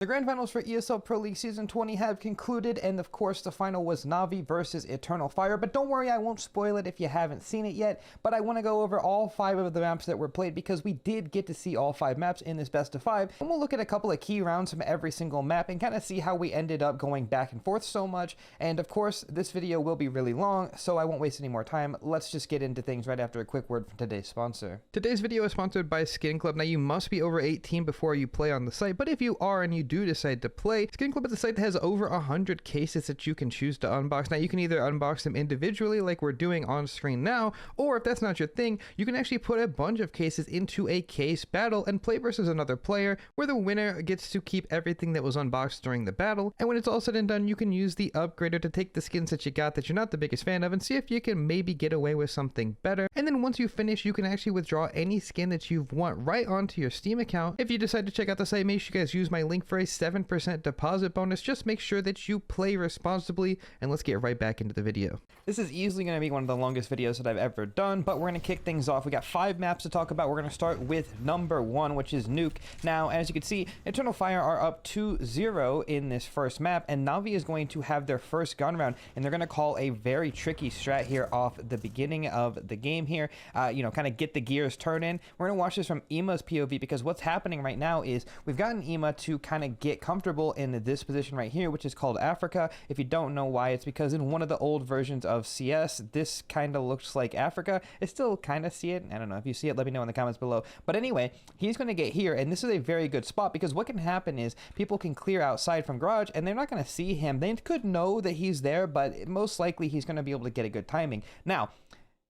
The grand finals for ESL Pro League Season 20 have concluded, and of course the final was Navi versus Eternal Fire, but don't worry, I won't spoil it if you haven't seen it yet, but I want to go over all 5 of the maps that were played because we did get to see all 5 maps in this best of 5, and we'll look at a couple of key rounds from every single map and kind of see how we ended up going back and forth so much. And of course, this video will be really long, so I won't waste any more time. Let's just get into things right after a quick word from today's sponsor. Today's video is sponsored by Skin Club. Now, you must be over 18 before you play on the site, but if you are and you do decide to play, Skin Club is a site that has over 100 cases that you can choose to unbox. Now, you can either unbox them individually like we're doing on screen now, or if that's not your thing, you can actually put a bunch of cases into a case battle and play versus another player, where the winner gets to keep everything that was unboxed during the battle. And when it's all said and done, you can use the upgrader to take the skins that you got that you're not the biggest fan of and see if you can maybe get away with something better. And then once you finish, you can actually withdraw any skin that you want right onto your Steam account. If you decide to check out the site, make sure you guys use my link for a 7% deposit bonus. Just make sure that you play responsibly, and let's get right back into the video. This is easily going to be one of the longest videos that I've ever done, but we're going to kick things off. We got 5 maps to talk about. We're going to start with number 1, which is Nuke. Now, as you can see, Eternal Fire are up 2-0 in this first map, and Navi is going to have their first gun round, and they're going to call a very tricky strat here off the beginning of the game here. Kind of get the gears turning. We're going to watch this from Ema's POV, because what's happening right now is we've gotten Ema to kind of get comfortable in this position right here, which is called Africa. If you don't know why, it's because in one of the old versions of CS, this kind of looks like Africa. I still kind of see it. I don't know. If you see it, let me know in the comments below. But anyway, he's going to get here, and this is a very good spot because what can happen is people can clear outside from garage, and they're not going to see him. They could know that he's there, but most likely he's going to be able to get a good timing. Now,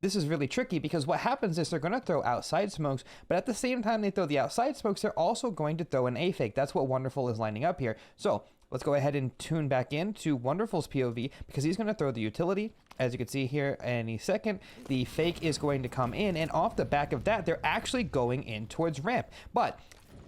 this is really tricky because what happens is they're going to throw outside smokes, but at the same time they throw the outside smokes, they're also going to throw an A fake. That's what Wonderful is lining up here. So let's go ahead and tune back in to Wonderful's POV because he's going to throw the utility. As you can see here, any second, the fake is going to come in, and off the back of that, they're actually going in towards ramp. But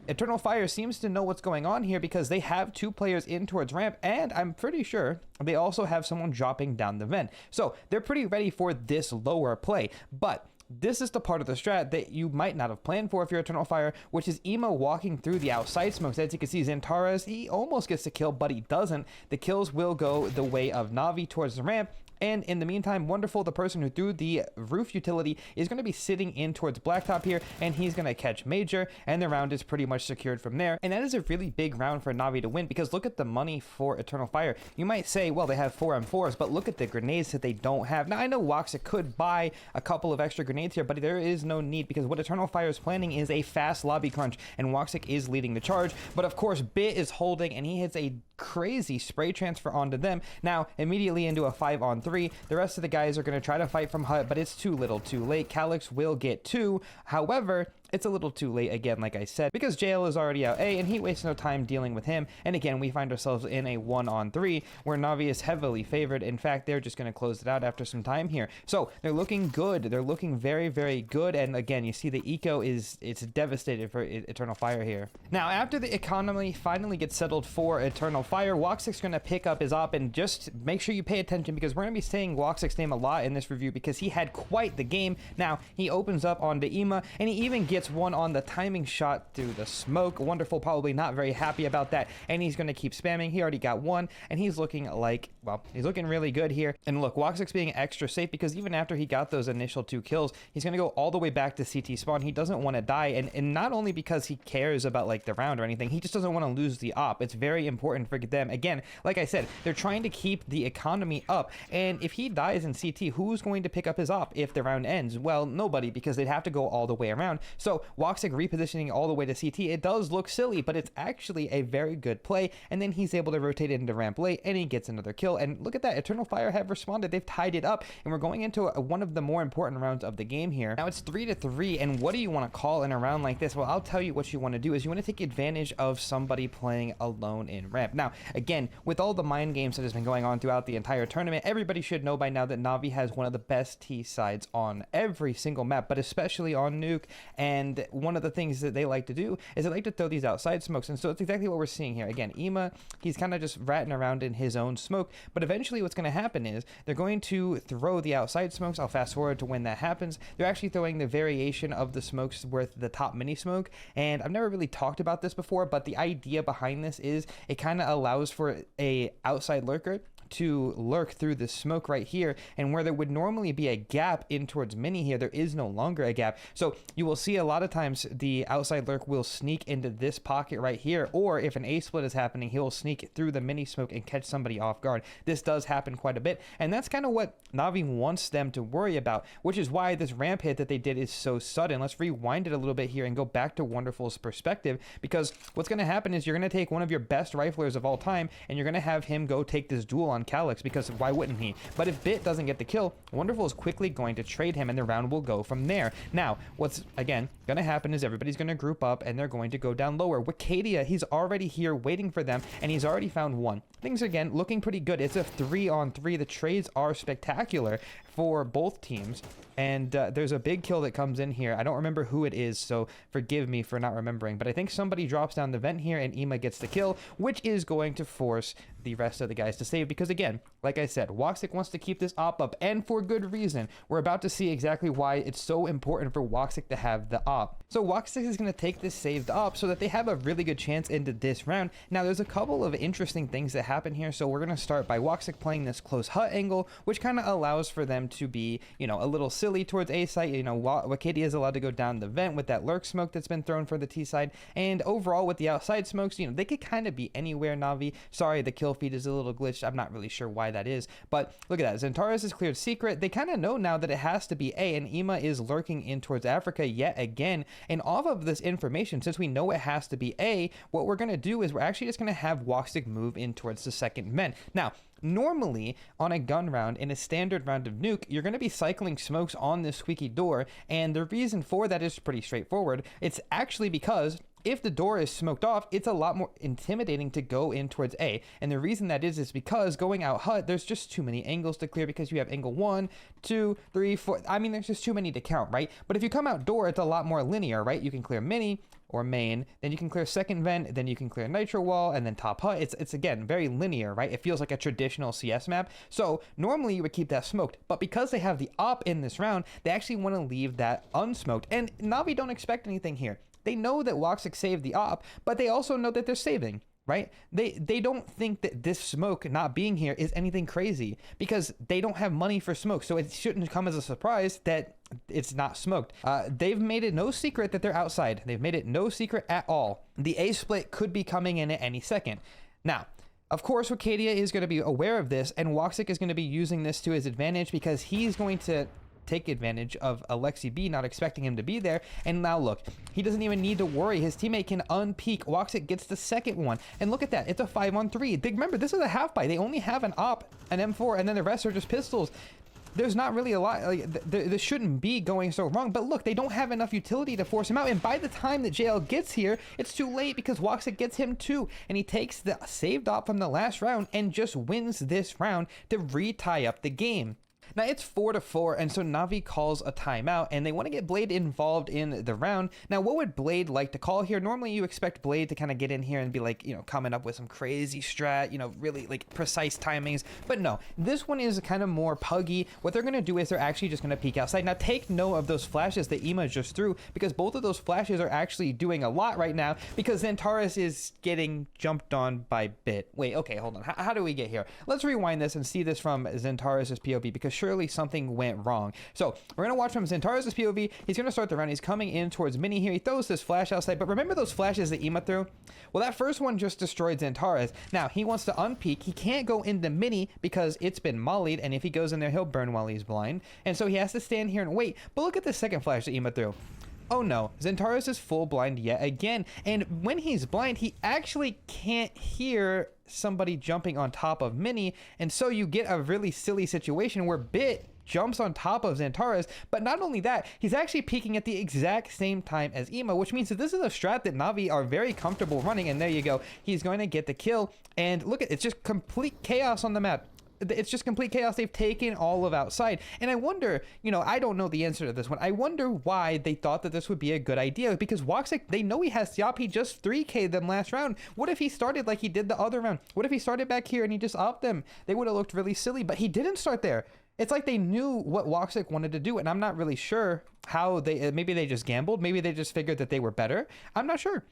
Eternal Fire seems to know what's going on here because they have 2 players in towards ramp, and I'm pretty sure they also have someone dropping down the vent. So they're pretty ready for this lower play, but this is the part of the strat that you might not have planned for if you're Eternal Fire, which is Ema walking through the outside smokes. As you can see, Zentaras, he almost gets the kill, but he doesn't. The kills will go the way of Navi towards the ramp. And in the meantime, Wonderful, the person who threw the roof utility, is going to be sitting in towards Blacktop here, and he's going to catch Major, and the round is pretty much secured from there. And that is a really big round for Navi to win, because look at the money for Eternal Fire. You might say, well, they have 4M4s, but look at the grenades that they don't have. Now, I know Woxic could buy a couple of extra grenades here, but there is no need, because what Eternal Fire is planning is a fast lobby crunch, and Woxic is leading the charge. But of course, Bit is holding, and he hits a crazy spray transfer onto them. Now, immediately into a 5-on-3. The rest of the guys are going to try to fight from hut, but it's too little too late. Calyx will get 2. However, it's a little too late again, like I said, because JL is already out A, and he wastes no time dealing with him. And again, we find ourselves in a 1-on-3 where Navi is heavily favored. In fact, they're just going to close it out after some time here. So they're looking good. They're looking very, very good. And again, you see the eco it's devastated for Eternal Fire here. Now, after the economy finally gets settled for Eternal Fire, Woxic's going to pick up his op, and just make sure you pay attention because we're going to be saying Woxic's name a lot in this review because he had quite the game. Now, he opens up onto Ema, and he even gets one on the timing shot through the smoke. Wonderful probably not very happy about that, and he's going to keep spamming. He already got 1, and he's looking like, well, he's looking really good here. And look, Woxic's being extra safe because even after he got those initial 2 kills, he's going to go all the way back to CT spawn. He doesn't want to die, and not only because he cares about like the round or anything, he just doesn't want to lose the op. It's very important for them. Again, like I said, they're trying to keep the economy up, and if he dies in CT, who's going to pick up his op if the round ends? Well, nobody, because they'd have to go all the way around. So Woxic repositioning all the way to CT, it does look silly, but it's actually a very good play. And then he's able to rotate it into ramp late, and he gets another kill. And look at that, Eternal Fire have responded. They've tied it up, and we're going into one of the more important rounds of the game here. Now it's 3-3, and what do you want to call in a round like this? Well, I'll tell you what you want to do is you want to take advantage of somebody playing alone in ramp. Now, again, with all the mind games that has been going on throughout the entire tournament, everybody should know by now that Navi has one of the best T sides on every single map, but especially on Nuke. And and one of the things that they like to do is they like to throw these outside smokes, and so it's exactly what we're seeing here. Again, Ema, he's kind of just ratting around in his own smoke, but eventually what's going to happen is they're going to throw the outside smokes. I'll fast forward to when that happens. They're actually throwing the variation of the smokes with the top mini smoke, and I've never really talked about this before, but the idea behind this is it kind of allows for a outside lurker to lurk through the smoke right here, and where there would normally be a gap in towards mini here, there is no longer a gap. So you will see a lot of times the outside lurk will sneak into this pocket right here, or if an A split is happening, he'll sneak through the mini smoke and catch somebody off guard. This does happen quite a bit, and that's kind of what Navi wants them to worry about, which is why this ramp hit that they did is so sudden. Let's rewind it a little bit here and go back to Wonderful's perspective, because what's going to happen is you're going to take one of your best riflers of all time and you're going to have him go take this duel on Calyx, because why wouldn't he? But if Bit doesn't get the kill, Wonderful is quickly going to trade him and the round will go from there. Now, what's again going to happen is everybody's going to group up and they're going to go down lower. Wicadia, he's already here waiting for them, and he's already found one. Things again looking pretty good. It's a 3-on-3. The trades are spectacular for both teams, and there's a big kill that comes in here. I don't remember who it is, so forgive me for not remembering, but I think somebody drops down the vent here and Ema gets the kill, which is going to force the rest of the guys to save, because again, like I said, Woxic wants to keep this op up, and for good reason. We're about to see exactly why it's so important for Woxic to have the op. So Woxic is going to take this saved op so that they have a really good chance into this round. Now there's a couple of interesting things that happen here, so we're going to start by Woxic playing this close hut angle, which kind of allows for them to be, you know, a little silly towards A site. You know, Wicadia is allowed to go down the vent with that lurk smoke that's been thrown for the T side, and overall with the outside smokes, you know, they could kind of be anywhere. Navi, sorry, the kill feed is a little glitched. I'm not really sure why that is, but look at that. Zentaris is cleared secret. They kind of know now that it has to be A, and Ema is lurking in towards Africa yet again. And off of this information, since we know it has to be A, what we're going to do is we're actually just going to have Woxic move in towards the second vent. Now, normally on a gun round, in a standard round of Nuke, you're going to be cycling smokes on this squeaky door, and the reason for that is pretty straightforward. It's actually because if the door is smoked off, it's a lot more intimidating to go in towards A. And the reason that is because going out hut, there's just too many angles to clear, because you have angle 1, 2, 3, 4. I mean, there's just too many to count, right? But if you come out door, it's a lot more linear, right? You can clear mini or main, then you can clear second vent, then you can clear nitro wall, and then top hut. It's again very linear, right? It feels like a traditional CS map. So normally you would keep that smoked, but because they have the op in this round, they actually want to leave that unsmoked. And Navi don't expect anything here. They know that Woxic saved the op, but they also know that they're saving, right? They don't think that this smoke not being here is anything crazy, because they don't have money for smoke, so it shouldn't come as a surprise that it's not smoked. They've made it no secret that they're outside. They've made it no secret at all. The A split could be coming in at any second. Now, of course, Wicadia is going to be aware of this, and Woxic is going to be using this to his advantage, because he's going to take advantage of Alexi B not expecting him to be there. And now look, he doesn't even need to worry. His teammate can unpeak. Woxic gets the second one, and look at that, it's a 5-on-3. Remember, this is a half buy. They only have an op, an M4, and then the rest are just pistols. There's not really a lot, like, this shouldn't be going so wrong, but look, they don't have enough utility to force him out, and by the time that JL gets here, it's too late, because Woxic gets him too, and he takes the saved op from the last round and just wins this round to re-tie up the game. Now it's 4-4, and so Navi calls a timeout, and they want to get Blade involved in the round. Now, what would Blade like to call here? Normally you expect Blade to kind of get in here and be like, you know, coming up with some crazy strat, you know, really like precise timings, but no, this one is kind of more puggy. What they're going to do is they're actually just going to peek outside. Now take note of those flashes that Ema just threw, because both of those flashes are actually doing a lot right now, because Zentaris is getting jumped on by Bit. Wait, okay, hold on. How do we get here? Let's rewind this and see this from Zentaris' POV, because surely something went wrong. So we're going to watch from Zentaris' POV. He's going to start the round. He's coming in towards mini here. He throws this flash outside, but remember those flashes that Ema threw? Well, that first one just destroyed Zentaris. Now he wants to unpeak. He can't go into mini because it's been mollied, and if he goes in there, he'll burn while he's blind, and so he has to stand here and wait. But look at the second flash that Ema threw. Oh no, Zentaris is full blind yet again, and when he's blind, he actually can't hear somebody jumping on top of mini, and so you get a really silly situation where Bit jumps on top of Zentaris, but not only that, he's actually peeking at the exact same time as Ema, which means that this is a strat that Navi are very comfortable running, and there you go, he's going to get the kill, and look at it's just complete chaos on the map. it's just complete chaos. They've taken all of outside. And I wonder, I don't know the answer to this one. I wonder why they thought that this would be a good idea, because Woxic, they know he has Siop. He just 3K'd them last round. What if he started like he did the other round? What if he started back here and he just upped them? They would have looked really silly, but he didn't start there. It's like they knew what Woxic wanted to do, and I'm not really sure how maybe they just gambled. Maybe they just figured that they were better. I'm not sure.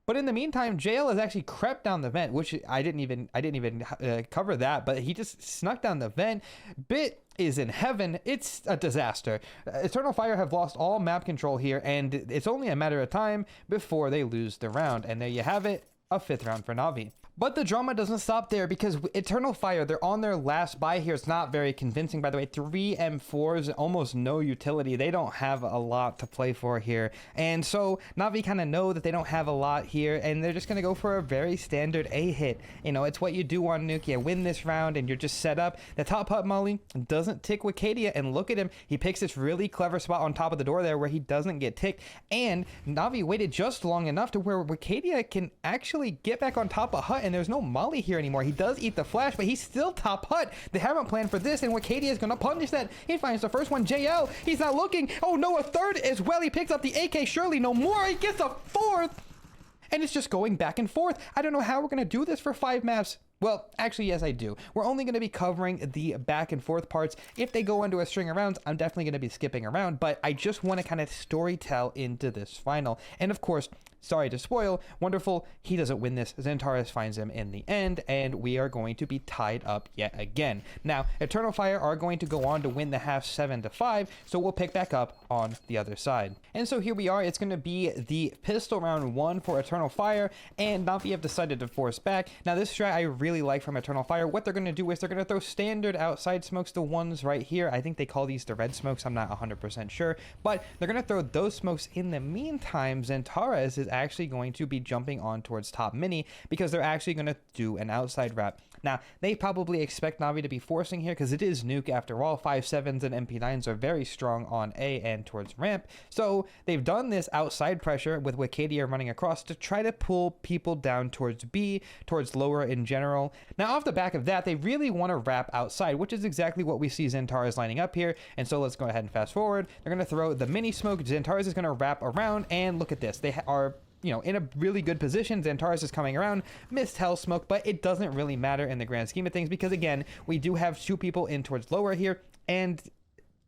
But in the meantime, JL has actually crept down the vent, which I didn't even cover that, but he just snuck down the vent. Bit is in heaven. It's a disaster. Eternal Fire have lost all map control here, and it's only a matter of time before they lose the round. And there you have it, a 5th round for Na'Vi. But the drama doesn't stop there, because Eternal Fire, they're on their last buy here. It's not very convincing, by the way. 3 M4s, almost no utility. They don't have a lot to play for here. And so Na'Vi kind of know that they don't have a lot here, and they're just going to go for a very standard A hit. It's what you do on Nuke. You win this round, and you're just set up. The top hut molly doesn't tick Wicadia, and look at him. He picks this really clever spot on top of the door there where he doesn't get ticked. And Na'Vi waited just long enough to where Wicadia can actually get back on top of hut, and there's no molly here anymore. He does eat the flash, but he's still top hut. They haven't planned for this, and Wicadia is going to punish that. He finds the first one. JL, he's not looking. Oh no, a third as well. He picks up the AK. Surely no more. He gets a 4th. And it's just going back and forth. I don't know how we're going to do this for 5 maps. Well, actually, yes, I do. We're only going to be covering the back and forth parts. If they go into a string of rounds, I'm definitely going to be skipping around, but I just want to kind of story tell into this final. And of course, sorry to spoil, Wonderful, he doesn't win this. Xantares finds him in the end, and we are going to be tied up yet again. Now, Eternal Fire are going to go on to win the half 7-5, so we'll pick back up on the other side. And so here we are. It's going to be the pistol round 1 for Eternal Fire, and Na'Vi have decided to force back. Now, this strat I really like from Eternal Fire. What they're going to do is they're going to throw standard outside smokes, the ones right here. I think they call these the red smokes. I'm not 100% sure, but they're going to throw those smokes. In the meantime, Xantares is actually going to be jumping on towards top mini, because they're actually going to do an outside wrap. Now, they probably expect Na'Vi to be forcing here, because it is Nuke after all. 5.7s and MP9s are very strong on A and towards ramp. So they've done this outside pressure with Wicadia running across to try to pull people down towards B, towards lower in general. Now, off the back of that, they really want to wrap outside, which is exactly what we see Xantares lining up here. And so let's go ahead and fast forward. They're going to throw the mini smoke. Xantares is going to wrap around, and look at this. They are in a really good position. Xantares is coming around, missed hell smoke, but it doesn't really matter in the grand scheme of things, because again, we do have 2 people in towards lower here, and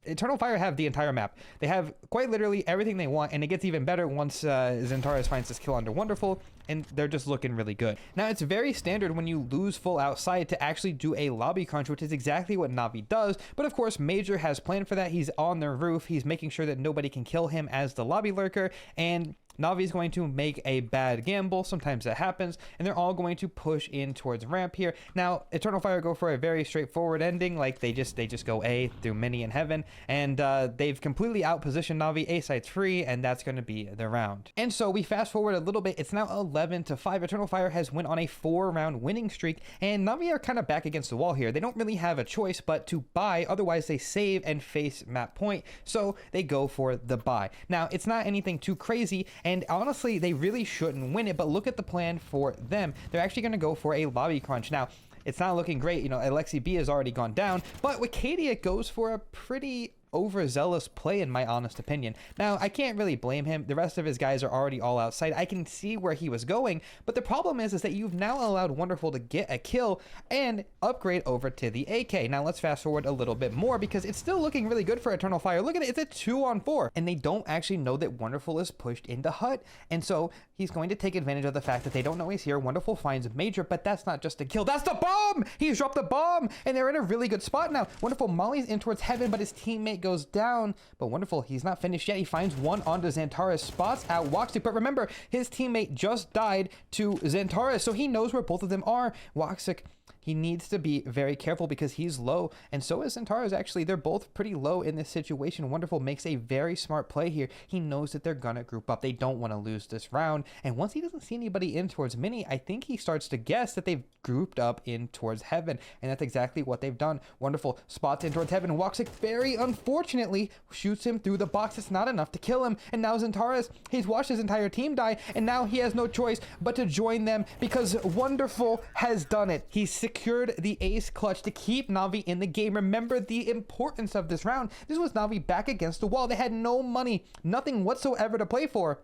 Eternal Fire have the entire map. They have quite literally everything they want, and it gets even better once Xantares finds this kill under Wonderful, and they're just looking really good. Now, it's very standard when you lose full outside to actually do a lobby crunch, which is exactly what Na'Vi does, but of course, Major has planned for that. He's on their roof. He's making sure that nobody can kill him as the lobby lurker, and Na'Vi is going to make a bad gamble. Sometimes that happens, and they're all going to push in towards ramp here. Now, Eternal Fire go for a very straightforward ending. Like they just go A through mini in heaven, and they've completely outpositioned Na'Vi. A site's free, and that's going to be the round. And so we fast forward a little bit. It's now 11-5. Eternal Fire has went on a 4-round winning streak, and Na'Vi are kind of back against the wall here. They don't really have a choice but to buy. Otherwise, they save and face map point. So they go for the buy. Now, it's not anything too crazy, and honestly, they really shouldn't win it, but look at the plan for them. They're actually going to go for a lobby crunch. Now, it's not looking great. Alexi B has already gone down, but Wicadia goes for a pretty overzealous play, in my honest opinion. Now, I can't really blame him. The rest of his guys are already all outside. I can see where he was going, but the problem is that you've now allowed Wonderful to get a kill and upgrade over to the AK. Now, let's fast forward a little bit more, because it's still looking really good for Eternal Fire. Look at it. It's a 2-on-4, and they don't actually know that Wonderful is pushed into hut, and so he's going to take advantage of the fact that they don't know he's here. Wonderful finds Major, but that's not just a kill. That's the bomb! He's dropped the bomb, and they're in a really good spot now. Wonderful mollies in towards heaven, but his teammate goes down. But Wonderful, he's not finished yet. He finds one onto Xantares, spots out Woxic, but remember, his teammate just died to Xantares, so he knows where both of them are. Woxic, he needs to be very careful because he's low, and so is Xantares. Actually, they're both pretty low in this situation. Wonderful makes a very smart play here. He knows that they're gonna group up. They don't want to lose this round, and once he doesn't see anybody in towards mini, I think he starts to guess that they've grouped up in towards heaven, and that's exactly what they've done. Wonderful spots in towards heaven. Woxic very unfortunately shoots him through the box. It's not enough to kill him, and now Zentaris, he's watched his entire team die, and now he has no choice but to join them because Wonderful has done it. He secured the ace clutch to keep Na'Vi in the game. Remember the importance of this round. This was Na'Vi back against the wall. They had no money, nothing whatsoever to play for.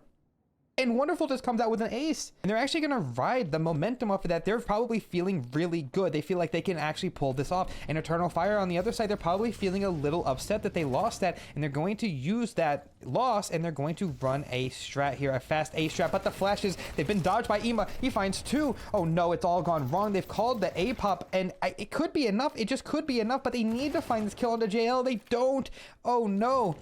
And Wonderful just comes out with an ace, and they're actually going to ride the momentum off of that. They're probably feeling really good. They feel like they can actually pull this off. And Eternal Fire on the other side, they're probably feeling a little upset that they lost that, and they're going to use that loss, and they're going to run a strat here, a fast A strat. But the flashes, they've been dodged by Ima. He finds two. Oh no, it's all gone wrong. They've called the A pop, and it could be enough. It just could be enough, but they need to find this kill on the JL. They don't. Oh no.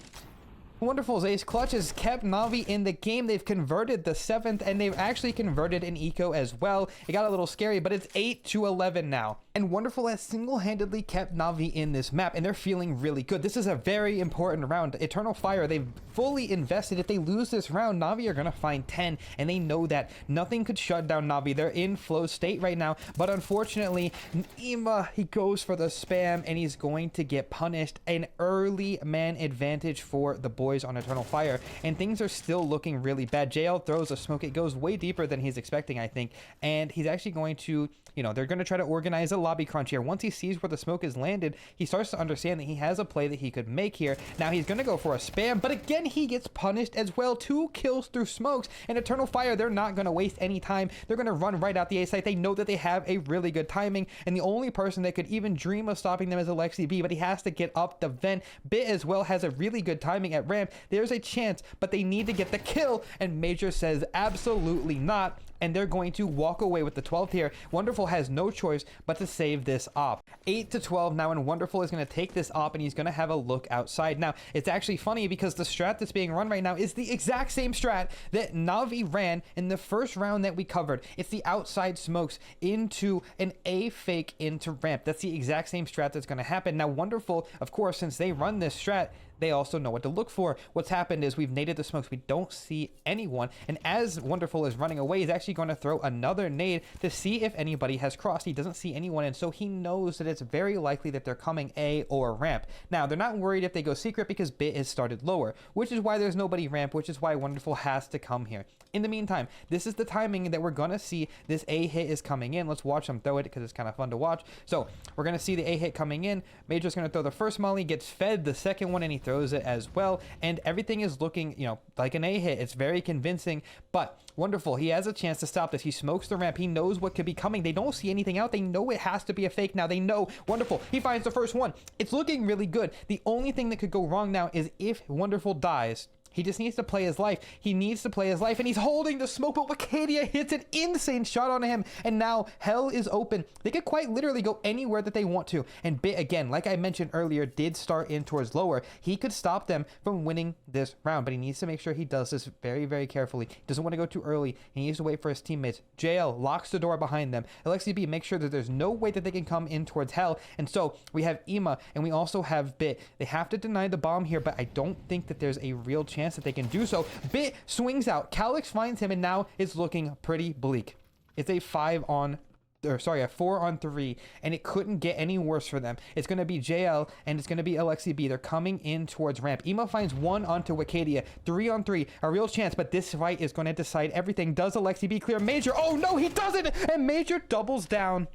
Wonderful's ace clutch has kept Na'Vi in the game. They've converted the 7th, and they've actually converted an eco as well. It got a little scary, but it's 8-11 now. And Wonderful has single-handedly kept Na'Vi in this map, and they're feeling really good. This is a very important round. Eternal Fire, they've fully invested. If they lose this round, Na'Vi are going to find 10, and they know that nothing could shut down Na'Vi. They're in flow state right now, but unfortunately, Ima, he goes for the spam, and he's going to get punished. An early man advantage for the boys on Eternal Fire, and things are still looking really bad. JL throws a smoke. It goes way deeper than he's expecting, I think, and he's actually going to, they're going to try to organize a lobby crunch here. Once he sees where the smoke is landed, he starts to understand that he has a play that he could make here. Now he's going to go for a spam, but again, he gets punished as well. 2 kills through smokes, and Eternal Fire, they're not going to waste any time. They're going to run right out the A site. They know that they have a really good timing, and the only person that could even dream of stopping them is Alexi B, but he has to get up the vent. Bit as well has a really good timing at ramp. There's a chance, but they need to get the kill, and Major says absolutely not, and they're going to walk away with the 12th here. Wonderful has no choice but to save this op. 8-12 now, and Wonderful is going to take this op, and he's going to have a look outside. Now, it's actually funny because the strat that's being run right now is the exact same strat that Na'Vi ran in the first round that we covered. It's the outside smokes into an A fake into ramp. That's the exact same strat that's going to happen. Now, Wonderful, of course, since they run this strat, they also know what to look for. What's happened is we've naded the smokes. We don't see anyone. And as Wonderful is running away, he's actually going to throw another nade to see if anybody has crossed. He doesn't see anyone, and so he knows that it's very likely that they're coming A or ramp. Now, they're not worried if they go secret because Bit has started lower, which is why there's nobody ramp, which is why Wonderful has to come here. In the meantime, this is the timing that we're going to see this A hit is coming in. Let's watch them throw it because it's kind of fun to watch. So we're going to see the A hit coming in. Major's going to throw the first molly, gets fed the second one, and he throws it as well. And everything is looking, like an A hit. It's very convincing, but Wonderful, he has a chance to stop this. He smokes the ramp. He knows what could be coming. They don't see anything out. They know it has to be a fake now. They know. Wonderful, he finds the first one. It's looking really good. The only thing that could go wrong now is if Wonderful dies. He just needs to play his life. He needs to play his life, and he's holding the smoke, but Wicadia hits an insane shot on him, and now hell is open. They could quite literally go anywhere that they want to, and Bit, again, like I mentioned earlier, did start in towards lower. He could stop them from winning this round, but he needs to make sure he does this very, very carefully. He doesn't want to go too early. He needs to wait for his teammates. JL locks the door behind them. Alexi B makes sure that there's no way that they can come in towards hell, and so we have Ima, and we also have Bit. They have to deny the bomb here, but I don't think that there's a real chance that they can do so. Bit swings out. Calyx finds him, and now it's looking pretty bleak. It's a 4 on 3, and it couldn't get any worse for them. It's going to be JL, and it's going to be Alexi B. They're coming in towards ramp. Ema finds 1 onto Wicadia. 3 on 3, a real chance, but this fight is going to decide everything. Does Alexi B clear Major? Oh no, he doesn't, and Major doubles down.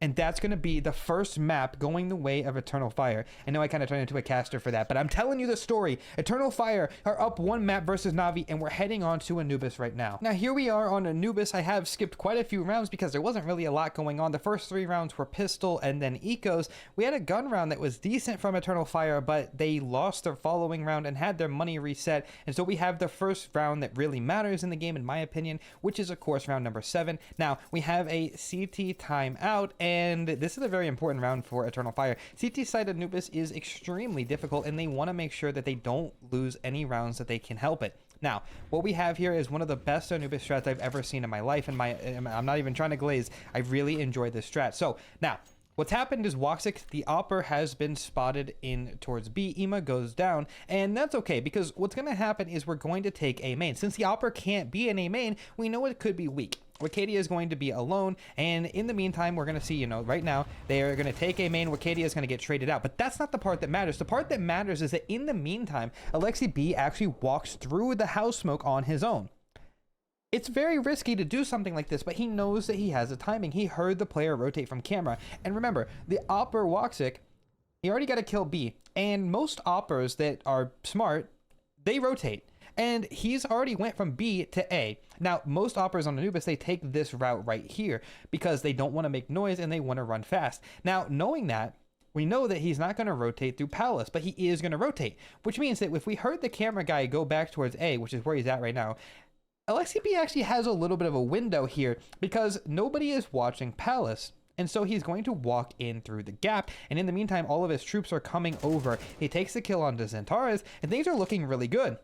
And that's going to be the first map going the way of Eternal Fire. I know I kind of turned into a caster for that, but I'm telling you the story. Eternal Fire are up 1 map versus Na'Vi, and we're heading on to Anubis right now. Now, here we are on Anubis. I have skipped quite a few rounds because there wasn't really a lot going on. The first 3 rounds were pistol and then ecos. We had a gun round that was decent from Eternal Fire, but they lost their following round and had their money reset. And so we have the first round that really matters in the game, in my opinion, which is, of course, round number 7. Now, we have a CT timeout, and this is a very important round for Eternal Fire. CT side Anubis is extremely difficult, and they want to make sure that they don't lose any rounds that they can help it. Now, what we have here is one of the best Anubis strats I've ever seen in my life, and I'm not even trying to glaze. I really enjoy this strat. So, now, what's happened is Woxic, the Opper, has been spotted in towards B. Ema goes down, and that's okay, because what's going to happen is we're going to take A main. Since the Opper can't be in A main, we know it could be weak. Wicadia is going to be alone, and in the meantime, we're going to see, you know, right now, they are going to take a main. Wicadia is going to get traded out, but that's not the part that matters. The part that matters is that in the meantime, Alexi B actually walks through the house smoke on his own. It's very risky to do something like this, but he knows that he has a timing. He heard the player rotate from camera. And remember, the Opper Woxic, he already got to kill B. And most Oppers that are smart, they rotate. And he's already went from B to A. Now, most Oppers on Anubis, they take this route right here because they don't want to make noise and they want to run fast. Now, knowing that, we know that he's not going to rotate through Palace, but he is going to rotate, which means that if we heard the camera guy go back towards A, which is where he's at right now, LXCP actually has a little bit of a window here because nobody is watching Palace. And so he's going to walk in through the gap. And in the meantime, all of his troops are coming over. He takes the kill onto Zentaris, and things are looking really good.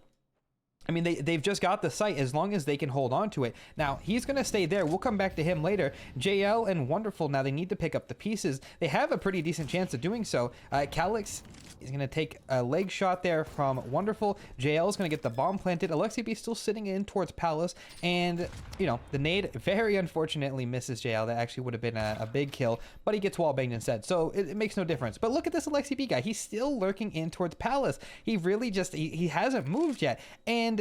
I mean, they've just got the site as long as they can hold on to it. Now, he's going to stay there. We'll come back to him later. JL and Wonderful, now they need to pick up the pieces. They have a pretty decent chance of doing so. Calyx is going to take a leg shot there from Wonderful. JL is going to get the bomb planted. Alexi B still sitting in towards Palace. And, you know, the nade very unfortunately misses JL. That actually would have been a big kill, but he gets wall banged instead. So it makes no difference. But look at this Alexi B guy. He's still lurking in towards Palace. He really just, he hasn't moved yet. And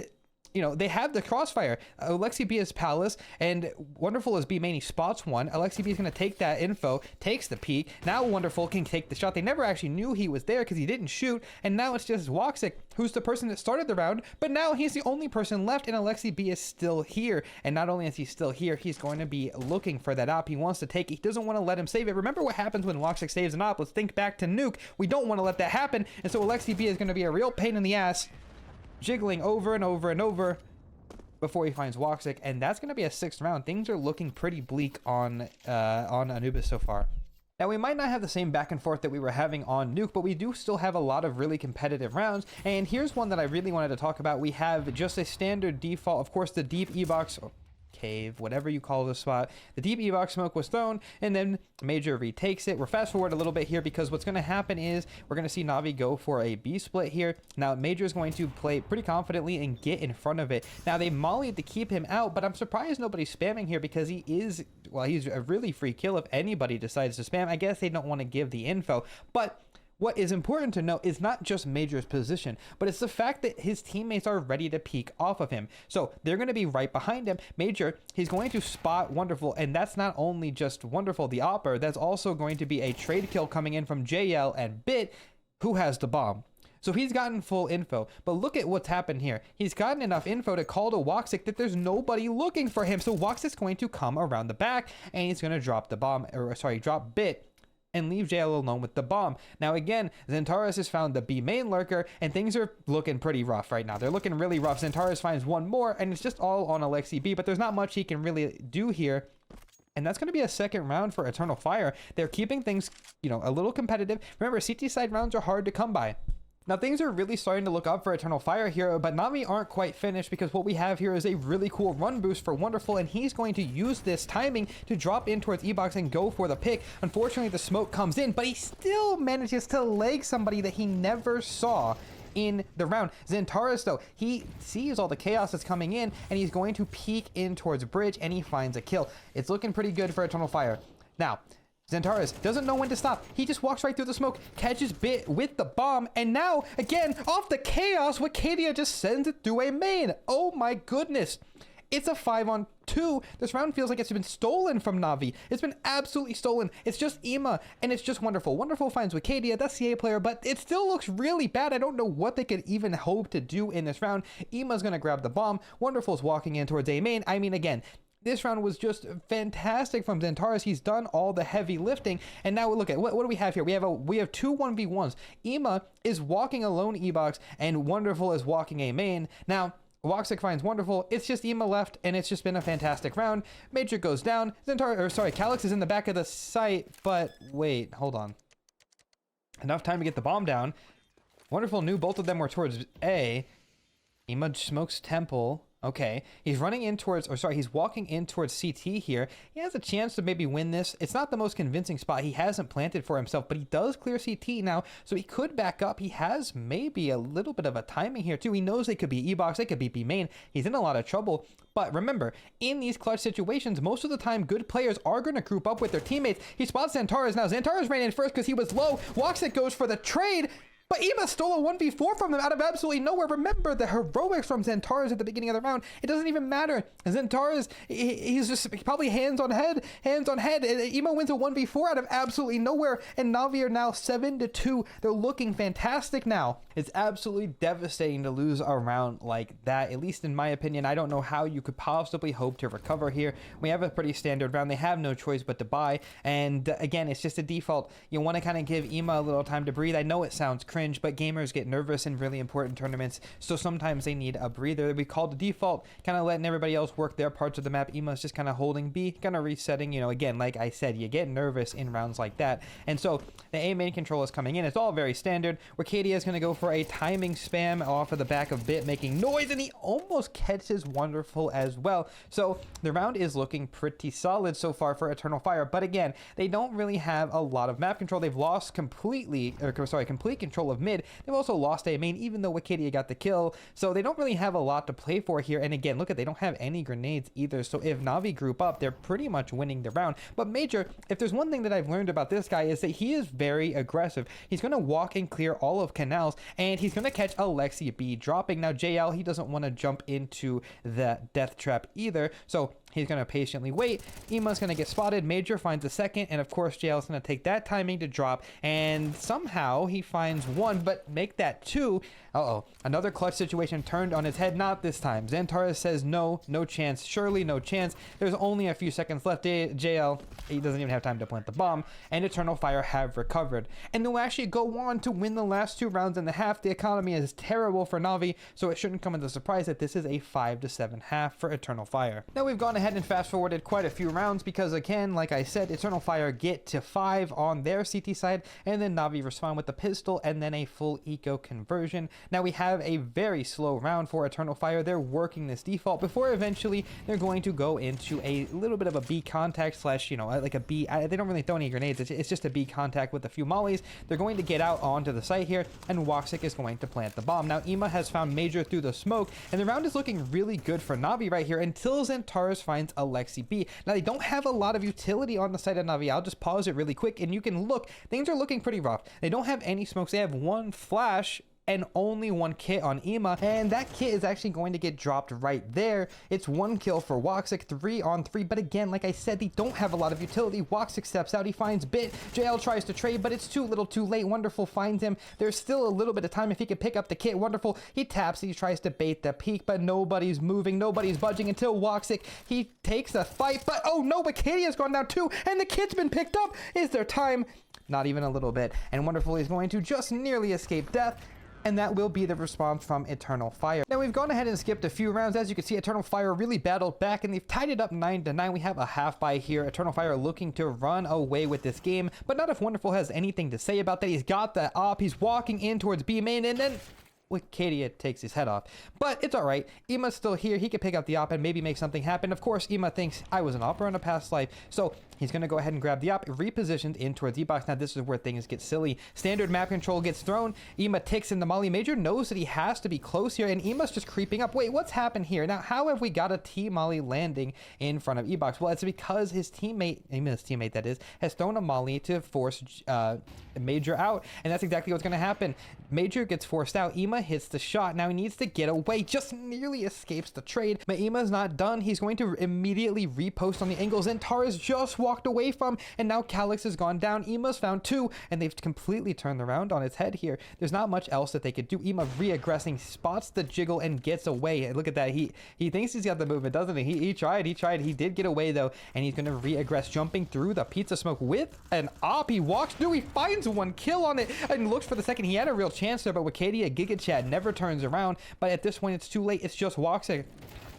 you know, they have the crossfire. Alexi B is Palace, and Wonderful is B main. He spots one. Alexi B is going to take that info, takes the peek. Now Wonderful can take the shot. They never actually knew he was there because he didn't shoot, and now it's just Woxic, who's the person that started the round, but now he's the only person left, and Alexi B is still here. And not only is he still here, he's going to be looking for that op. He wants to take it. He doesn't want to let him save it. Remember what happens when Woxic saves an op? Let's think back to Nuke. We don't want to let that happen, and so Alexi B is going to be a real pain in the ass, jiggling over and over and over before he finds Woxic, and that's going to be a 6th round. Things are looking pretty bleak on Anubis so far. Now, we might not have the same back and forth that we were having on Nuke, but we do still have a lot of really competitive rounds, and here's one that I really wanted to talk about. We have just a standard default, of course, the deep E-box, cave, whatever you call the spot. The deep E-box smoke was thrown, and then Major retakes it. We're fast forward a little bit here because what's going to happen is we're going to see Navi go for a B split here. Now Major is going to play pretty confidently and get in front of it. Now they mollied to keep him out, but I'm surprised nobody's spamming here because he is, well, he's a really free kill if anybody decides to spam. I guess they don't want to give the info, but what is important to note is not just Major's position, but it's the fact that his teammates are ready to peek off of him. So they're going to be right behind him. Major, he's going to spot Wonderful, and that's not only just Wonderful, the Opper, that's also going to be a trade kill coming in from JL and Bit, who has the bomb. So he's gotten full info, but look at what's happened here. He's gotten enough info to call to Woxic that there's nobody looking for him. So Woxic's going to come around the back, and he's going to drop the bomb, or sorry, drop Bit, and leave JL alone with the bomb. Now again, Zentaris has found the B main lurker, and things are looking pretty rough right now. They're looking really rough. Zentaris finds one more, and it's just all on Alexi B, but there's not much he can really do here. And that's going to be a 2nd round for Eternal Fire. They're keeping things, you know, a little competitive. Remember, CT side rounds are hard to come by. Now things are really starting to look up for Eternal Fire here, but Navi aren't quite finished because what we have here is a really cool run boost for Wonderful, and he's going to use this timing to drop in towards E-Box and go for the pick. Unfortunately, the smoke comes in, but he still manages to leg somebody that he never saw in the round. Zentaris, though, he sees all the chaos that's coming in, and he's going to peek in towards Bridge, and he finds a kill. It's looking pretty good for Eternal Fire. Now, Zentaris doesn't know when to stop. He just walks right through the smoke, catches Bit with the bomb, and now, again, off the chaos, Wicadia just sends it through a main. Oh my goodness. It's a 5-on-2. This round feels like it's been stolen from Navi. It's been absolutely stolen. It's just Ema, and it's just Wonderful. Wonderful finds Wicadia, that's the A player, but it still looks really bad. I don't know what they could even hope to do in this round. Ema's gonna grab the bomb. Wonderful's walking in towards A main. I mean, again, this round was just fantastic from Zentaris. He's done all the heavy lifting, and now look at what do we have here? We have 2 1v1s. Ema is walking alone E-Box, and Wonderful is walking A main. Now, Woxic finds Wonderful. It's just Ema left, and it's just been a fantastic round. Major goes down. Calyx is in the back of the site, but wait, hold on. Enough time to get the bomb down. Wonderful knew both of them were towards A. Ema smokes Temple. Okay, he's running in towards, or sorry, he's walking in towards CT here. He has a chance to maybe win this. It's not the most convincing spot. He hasn't planted for himself, but he does clear CT now, so he could back up. He has maybe a little bit of a timing here too. He knows they could be E-box, they could be B main. He's in a lot of trouble, but remember, in these clutch situations, most of the time, good players are going to group up with their teammates. He spots Xantares now. Xantares ran in first because he was low. Woxic goes for the trade. But Ema stole a 1v4 from them out of absolutely nowhere. Remember the heroics from Xantares at the beginning of the round. It doesn't even matter. Xantares, he's just probably hands on head. Ema wins a 1v4 out of absolutely nowhere. And Na'Vi are now 7-2. They're looking fantastic now. It's absolutely devastating to lose a round like that. At least in my opinion, I don't know how you could possibly hope to recover here. We have a pretty standard round. They have no choice but to buy. And again, it's just a default. You want to kind of give Ema a little time to breathe. I know it sounds cringe, but gamers get nervous in really important tournaments, so sometimes they need a breather. We called the default, kind of letting everybody else work their parts of the map. Ema's just kind of holding B, kind of resetting. You know, again, like I said, you get nervous in rounds like that. And so the A main control is coming in. It's all very standard. Wicadia is going to go for a timing spam off of the back of Bit, making noise, and he almost catches Wonderful as well. So the round is looking pretty solid so far for Eternal Fire, but again, they don't really have a lot of map control. They've lost complete control of mid. They've also lost A main, even though Wicadia got the kill, so they don't really have a lot to play for here. And again, look at, they don't have any grenades either, so if Na'Vi group up, they're pretty much winning the round. But Major, if there's one thing that I've learned about this guy, is that he is very aggressive. He's going to walk and clear all of canals, and he's going to catch Alexi B dropping. Now JL, he doesn't want to jump into the death trap either, so he's going to patiently wait. Ema's going to get spotted. Major finds a second, and of course JL's going to take that timing to drop, and somehow he finds one, but make that two. Another clutch situation turned on its head. Not this time. Xantares says no chance. Surely no chance. There's only a few seconds left. JL, he doesn't even have time to plant the bomb, and Eternal Fire have recovered, and they'll actually go on to win the last 2 rounds and a half. The economy is terrible for Na'Vi, so it shouldn't come as a surprise that this is a 5-7 half for Eternal Fire. Now we've gone ahead and fast forwarded quite a few rounds because, again, like I said, Eternal Fire get to 5 on their CT side, and then Na'Vi respond with the pistol and then a full eco conversion. Now we have a very slow round for Eternal Fire. They're working this default before eventually they're going to go into a little bit of a B contact slash, you know, like a B. They don't really throw any grenades. It's just a B contact with a few mollies. They're going to get out onto the site here, and Woxic is going to plant the bomb. Now Ema has found Major through the smoke, and the round is looking really good for Na'Vi right here until Xantares finds Alexi B. Now they don't have a lot of utility on the side of Na'Vi. I'll just pause it really quick, and you can look. Things are looking pretty rough. They don't have any smokes. They have 1 flash and only 1 kit on Ema, and that kit is actually going to get dropped right there. It's 1 kill for Woxic, 3 on 3, but again, like I said, they don't have a lot of utility. Woxic steps out, he finds Bit. JL tries to trade, but it's too little too late. Wonderful finds him. There's still a little bit of time if he could pick up the kit. Wonderful, he taps, he tries to bait the peek, but nobody's moving, nobody's budging until Woxic, he takes a fight, but oh no, Wicadia's gone down too, and the kit's been picked up. Is there time? Not even a little bit, and Wonderful is going to just nearly escape death. And that will be the response from Eternal Fire. Now we've gone ahead and skipped a few rounds. As you can see, Eternal Fire really battled back, and they've tied it up 9-9. We have a half buy here. Eternal Fire looking to run away with this game, but not if Wonderful has anything to say about that. He's got the op. He's walking in towards B main, and then Wicadia takes his head off, but it's all right. Ema's still here. He can pick up the op and maybe make something happen. Of course, Ema thinks I was an opera in a past life, so he's going to go ahead and grab the op, repositioned in towards E-box. Now this is where things get silly. Standard map control gets thrown. Ema ticks in the molly. Major knows that he has to be close here, and Ema's just creeping up. Wait, what's happened here? Now, how have we got a T-molly landing in front of E-box? Well, it's because his teammate, Ema's teammate that is, has thrown a molly to force Major out, and that's exactly what's going to happen. Major gets forced out. Ema hits the shot. Now he needs to get away. Just nearly escapes the trade, but Ema's not done. He's going to immediately repost on the angles, and Tara's just walked away from, and now Calyx has gone down. Ema's found 2, and they've completely turned around on its head here. There's not much else that they could do. Ema re-aggressing, spots the jiggle, and gets away. And look at that. He thinks he's got the movement, doesn't he? He tried. He did get away, though, and he's going to re-aggress, jumping through the pizza smoke with an op. He walks through. He finds 1 kill on it and looks for the second. He had a real chance there, but Wicadia Giga Chat never turns around. But at this point, it's too late. It's just Woxic.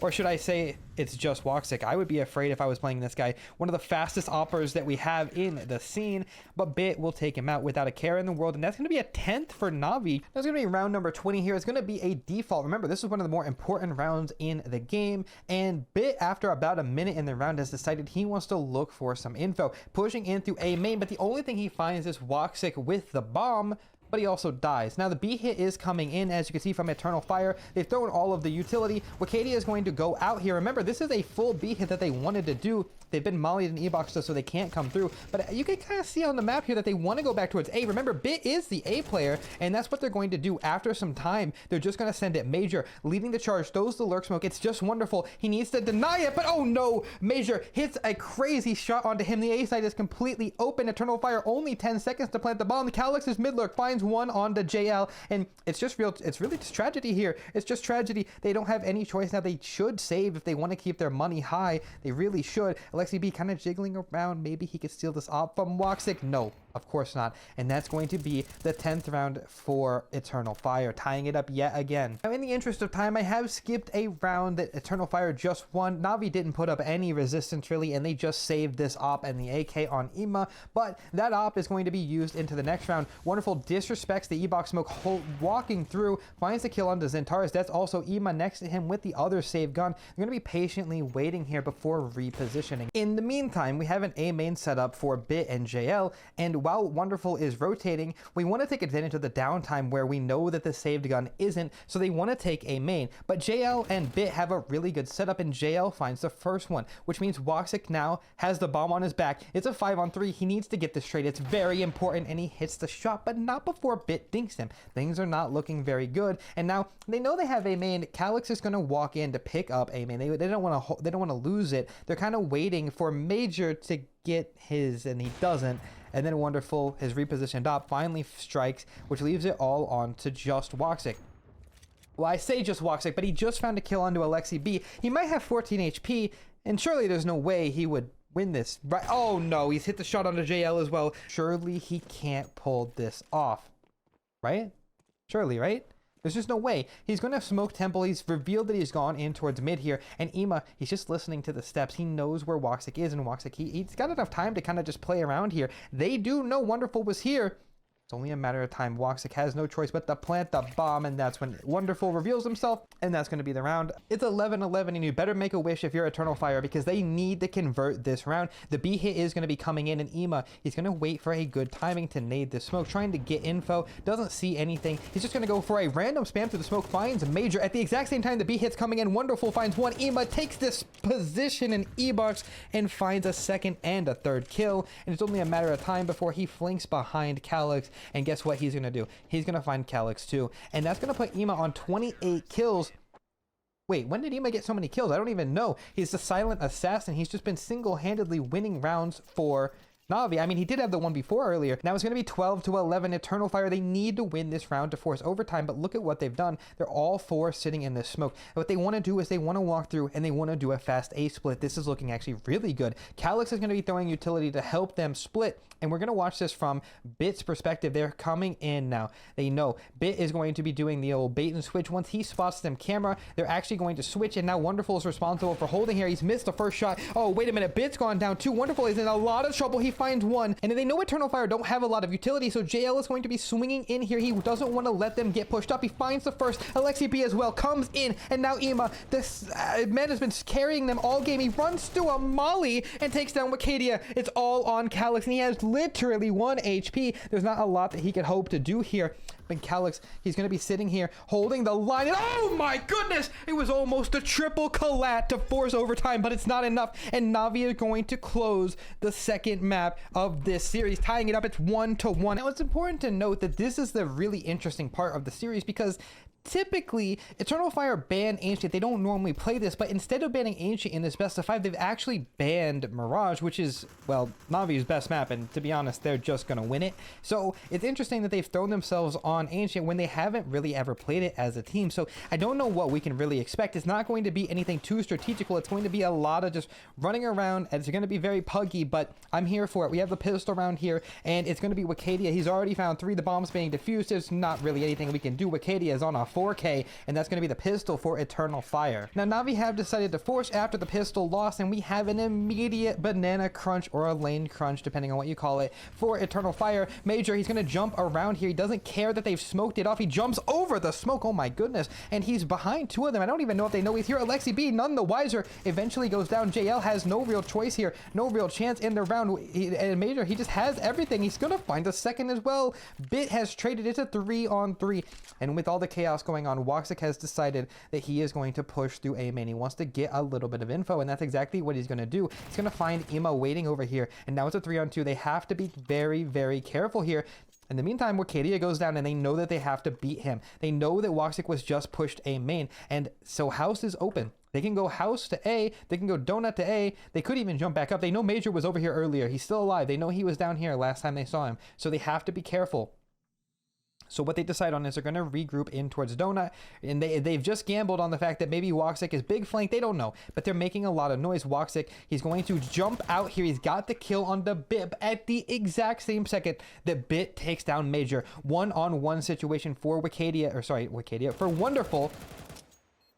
Or should I say it's just Woxic? I would be afraid if I was playing this guy. One of the fastest oppers that we have in the scene, but Bit will take him out without a care in the world, and that's going to be a 10th for Navi. That's going to be round number 20 here. It's going to be a default. Remember, this is one of the more important rounds in the game, and Bit, after about a minute in the round, has decided he wants to look for some info, pushing in through A main, but the only thing he finds is Woxic with the bomb, but he also dies. Now the B hit is coming in, as you can see from Eternal Fire. They've thrown all of the utility. Wakadia is going to go out here. Remember, this is a full B hit that they wanted to do. They've been mollied and E-boxed so they can't come through, but you can kind of see on the map here that they want to go back towards A. Remember, Bit is the A player, and that's what they're going to do. After some time, they're just going to send it Major, leading the charge, throws the lurk smoke. It's just wonderful. He needs to deny it, but oh no, Major hits a crazy shot onto him. The A side is completely open. Eternal Fire, only 10 seconds to plant the bomb. Calix's mid lurk finds one onto JL, and it's really just tragedy here. It's just tragedy. They don't have any choice now. They should save if they want to keep their money high. They really should. Alexi B kind of jiggling around. Maybe he could steal this op from Woxic. No, of course not. And that's going to be the 10th round for Eternal Fire, tying it up yet again. Now, in the interest of time, I have skipped a round that Eternal Fire just won. Navi didn't put up any resistance really, and they just saved this op and the AK on Ima, but that op is going to be used into the next round. Wonderful disrespects the E-box smoke, walking through, finds the kill onto Zentaris. That's also Ima next to him with the other save gun. They're going to be patiently waiting here before repositioning. In the meantime, we have an A main set up for Bit and JL, and while Wonderful is rotating, we want to take advantage of the downtime where we know that the saved gun isn't, so they want to take A main. But JL and Bit have a really good setup, and JL finds the first one, which means Woxic now has the bomb on his back. It's a 5-on-3. He needs to get this straight. It's very important, and he hits the shot, but not before Bit dinks him. Things are not looking very good, and now they know they have A main. Calix is going to walk in to pick up A main. They don't want to lose it. They're kind of waiting for Major to get his, and he doesn't. And then Wonderful, his repositioned op, finally strikes, which leaves it all on to just Woxic. Well, I say just Woxic, but he just found a kill onto Alexi B. He might have 14 HP, and surely there's no way he would win this. Right? Oh no, he's hit the shot onto JL as well. Surely he can't pull this off. Right? Surely, right? There's just no way. He's going to smoke Temple. He's revealed that he's gone in towards mid here. And Ima, he's just listening to the steps. He knows where Woxic is. And Woxic, he's got enough time to kind of just play around here. They do know Wonderful was here. It's only a matter of time. Woxic has no choice but to plant the bomb, and that's when Wonderful reveals himself, and that's going to be the round. It's 11-11, and you better make a wish if you're Eternal Fire, because they need to convert this round. The B hit is going to be coming in, and Ima, he's going to wait for a good timing to nade the smoke, trying to get info, doesn't see anything. He's just going to go for a random spam through the smoke, finds Major. At the exact same time the B hit's coming in, Wonderful finds one. Ima takes this position in E-box and finds a second and a third kill, and it's only a matter of time before he flanks behind Calix. And guess what he's going to do? He's going to find Calix too. And that's going to put Ima on 28 kills. Wait, when did Ima get so many kills? I don't even know. He's the silent assassin. He's just been single-handedly winning rounds for Navi. I mean, he did have the one before earlier. Now it's going to be 12-11. Eternal Fire, they need to win this round to force overtime, but look at what they've done. They're all four sitting in this smoke. And what they want to do is they want to walk through and they want to do a fast A split. This is looking actually really good. Calix is going to be throwing utility to help them split, and we're going to watch this from Bit's perspective. They're coming in now. They know Bit is going to be doing the old bait and switch. Once he spots them camera, they're actually going to switch, and now Wonderful is responsible for holding here. He's missed the first shot. Oh, wait a minute. Bit's gone down too. Wonderful is in a lot of trouble. He finds one, and then they know Eternal Fire don't have a lot of utility, so JL is going to be swinging in here. He doesn't want to let them get pushed up. He finds the first. Alexi B as well comes in, and now Ima, this man has been carrying them all game. He runs through a molly and takes down Wakadia. It's all on Calix, and he has literally 1 HP. There's not a lot that he could hope to do here. But Calix, he's going to be sitting here holding the line, and oh my goodness, it was almost a triple collat to force overtime, but it's not enough, and Navi is going to close the second map of this series, tying it up. It's 1-1. Now, it's important to note that this is the really interesting part of the series, because typically Eternal Fire ban Ancient. They don't normally play this, but instead of banning Ancient in this best of 5, they've actually banned Mirage, which is, well, Navi's best map, and to be honest, they're just gonna win it. So it's interesting that they've thrown themselves on on Ancient when they haven't really ever played it as a team. So I don't know what we can really expect. It's not going to be anything too strategical. It's going to be a lot of just running around, and it's going to be very puggy, but I'm here for it. We have the pistol around here, and it's going to be Wicadia. He's already found 3 of the bombs being defused. There's not really anything we can do. Wicadia is on a 4K, and that's going to be the pistol for Eternal Fire. Now, Na'Vi have decided to force after the pistol loss, and we have an immediate banana crunch or a lane crunch, depending on what you call it, for Eternal Fire. Major, he's going to jump around here. He doesn't care that they've smoked it off. He jumps over the smoke. Oh my goodness. And he's behind 2 of them. I don't even know if they know he's here. Alexi B, none the wiser, eventually goes down. JL has no real choice here. No real chance in the round. And Major, he just has everything. He's going to find a second as well. Bit has traded. It's a 3-on-3. And with all the chaos going on, Woxic has decided that he is going to push through A main. He wants to get a little bit of info, and that's exactly what he's going to do. He's going to find Ima waiting over here. And now it's a 3-on-2. They have to be very, very careful here. In the meantime, Wicadia goes down, and they know that they have to beat him. They know that Woxic was just pushed A main, and so house is open. They can go house to A, they can go donut to A, they could even jump back up. They know Major was over here earlier. He's still alive. They know he was down here last time they saw him, so they have to be careful. So what they decide on is they're going to regroup in towards Donut, and they've just gambled on the fact that maybe Woxic is big flank. They don't know, but they're making a lot of noise. Woxic, he's going to jump out here. He's got the kill on the Bit at the exact same second that Bit takes down Major. 1-on-1 situation for Wicadia, for Wonderful.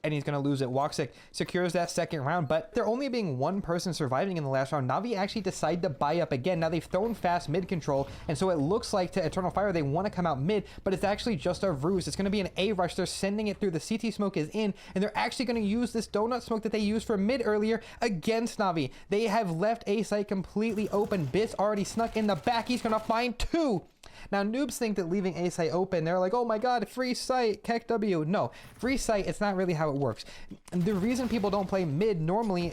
And he's going to lose it. Woxic secures that second round, but there only being 1 person surviving in the last round, Na'Vi actually decide to buy up again. Now they've thrown fast mid control, and so it looks like to Eternal Fire they want to come out mid, but it's actually just a ruse. It's going to be an A rush. They're sending it through. The CT smoke is in, and they're actually going to use this donut smoke that they used for mid earlier against Na'Vi. They have left A site completely open. Bit's already snuck in the back. He's going to find 2. Now, noobs think that leaving A site open, they're like, oh my god, free site, Keck W. No, free site, it's not really how it works. The reason people don't play mid normally,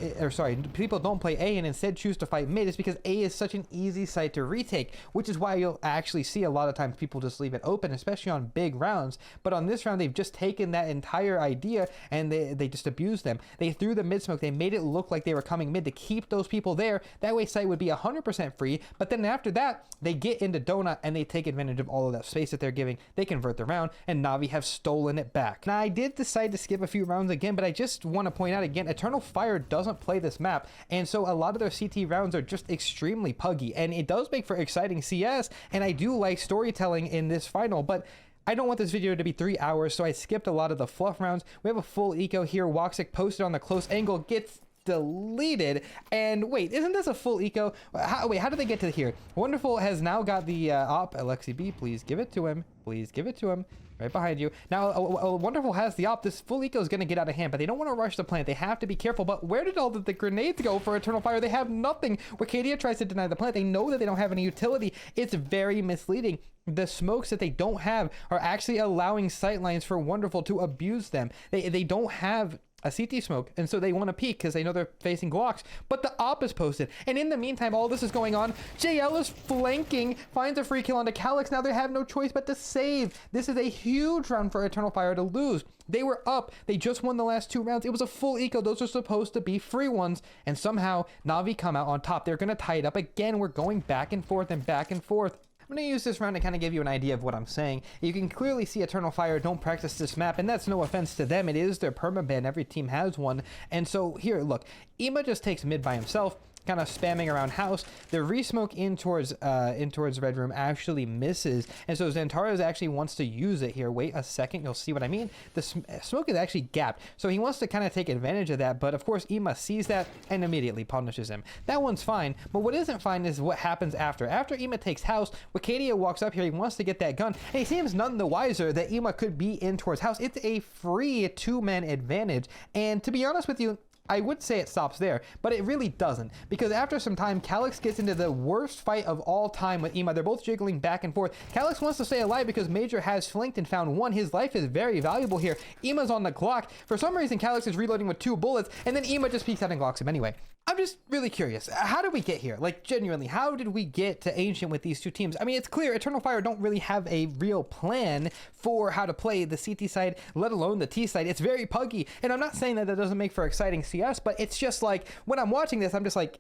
people don't play A and instead choose to fight mid is because A is such an easy site to retake, which is why you'll actually see a lot of times people just leave it open, especially on big rounds. But on this round, they've just taken that entire idea and they just abused them. They threw the mid smoke. They made it look like they were coming mid to keep those people there. That way site would be 100% free. But then after that, they get into Donut and they take advantage of all of that space that they're giving. They convert the round, and Na'Vi have stolen it back. Now, I did decide to skip a few rounds again, but I just want to point out again, Eternal Fire doesn't play this map, and so a lot of their CT rounds are just extremely puggy, and it does make for exciting CS, and I do like storytelling in this final, but I don't want this video to be 3 hours, so I skipped a lot of the fluff rounds. We have a full eco here. Woxic posted on the close angle, gets deleted, and wait, isn't this a full eco? How did they get to here? Wonderful has now got the op. Alexi B, please give it to him. Please give it to him. Right behind you. Now, Wonderful has the op. This full eco is going to get out of hand, but they don't want to rush the plant. They have to be careful. But where did all the grenades go for Eternal Fire? They have nothing. Wicadia tries to deny the plant. They know that they don't have any utility. It's very misleading. The smokes that they don't have are actually allowing sightlines for Wonderful to abuse them. They don't have a CT smoke, and so they want to peek because they know they're facing Glocks, but the op is posted, and in the meantime all this is going on. JL is flanking, finds a free kill onto Calyx. Now they have no choice but to save. This is a huge round for Eternal Fire to lose. They were up, they just won the last 2 rounds. It was a full eco. Those are supposed to be free ones, and somehow Na'Vi come out on top. They're going to tie it up again. We're going back and forth and back and forth. I'm going to use this round to kind of give you an idea of what I'm saying. You can clearly see Eternal Fire don't practice this map, and that's no offense to them. It is their permaban. Every team has one. And so here, look, Ima just takes mid by himself, kind of spamming around house. The resmoke in towards red room actually misses, and so Xantares actually wants to use it here. Wait a second, you'll see what I mean. The smoke is actually gapped, so he wants to kind of take advantage of that, but of course Ima sees that and immediately punishes him. That one's fine, but what isn't fine is what happens after. After Ima takes house, Wicadia walks up here. He wants to get that gun, and he seems none the wiser that Ima could be in towards house. It's a free 2-man advantage, and to be honest with you, I would say it stops there, but it really doesn't, because after some time, Calyx gets into the worst fight of all time with Ima. They're both jiggling back and forth. Calyx wants to stay alive because Major has flanked and found 1. His life is very valuable here. Ima's on the Glock. For some reason, Calyx is reloading with 2 bullets, and then Ima just peeks out and Glocks him anyway. I'm just really curious. How did we get here? Like, genuinely, how did we get to Ancient with these 2 teams? I mean, it's clear Eternal Fire don't really have a real plan for how to play the CT side, let alone the T side. It's very puggy, and I'm not saying that doesn't make for exciting CS, but it's just like, when I'm watching this, I'm just like,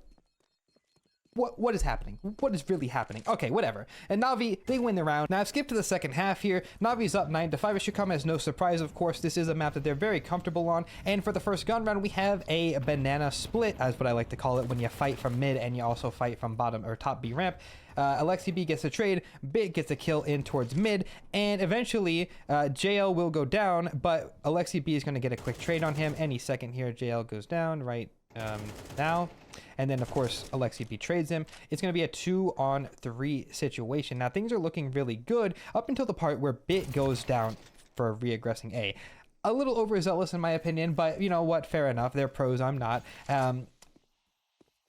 what is happening? What is really happening? Okay, whatever. And Na'Vi, they win the round. Now, I've skipped to the second half here. Na'Vi's up 9-5. It should come as no surprise, of course. This is a map that they're very comfortable on. And for the first gun round, we have a banana split, as what I like to call it, when you fight from mid and you also fight from bottom or top B ramp. Alexi B gets a trade, Bit gets a kill in towards mid, and eventually JL will go down, but Alexi B is going to get a quick trade on him any second here. JL goes down right now, and then of course Alexi B trades him. It's going to be a 2-on-3 situation. Now things are looking really good up until the part where Bit goes down for re-aggressing A. A little overzealous in my opinion, but you know what, fair enough, they're pros, I'm not.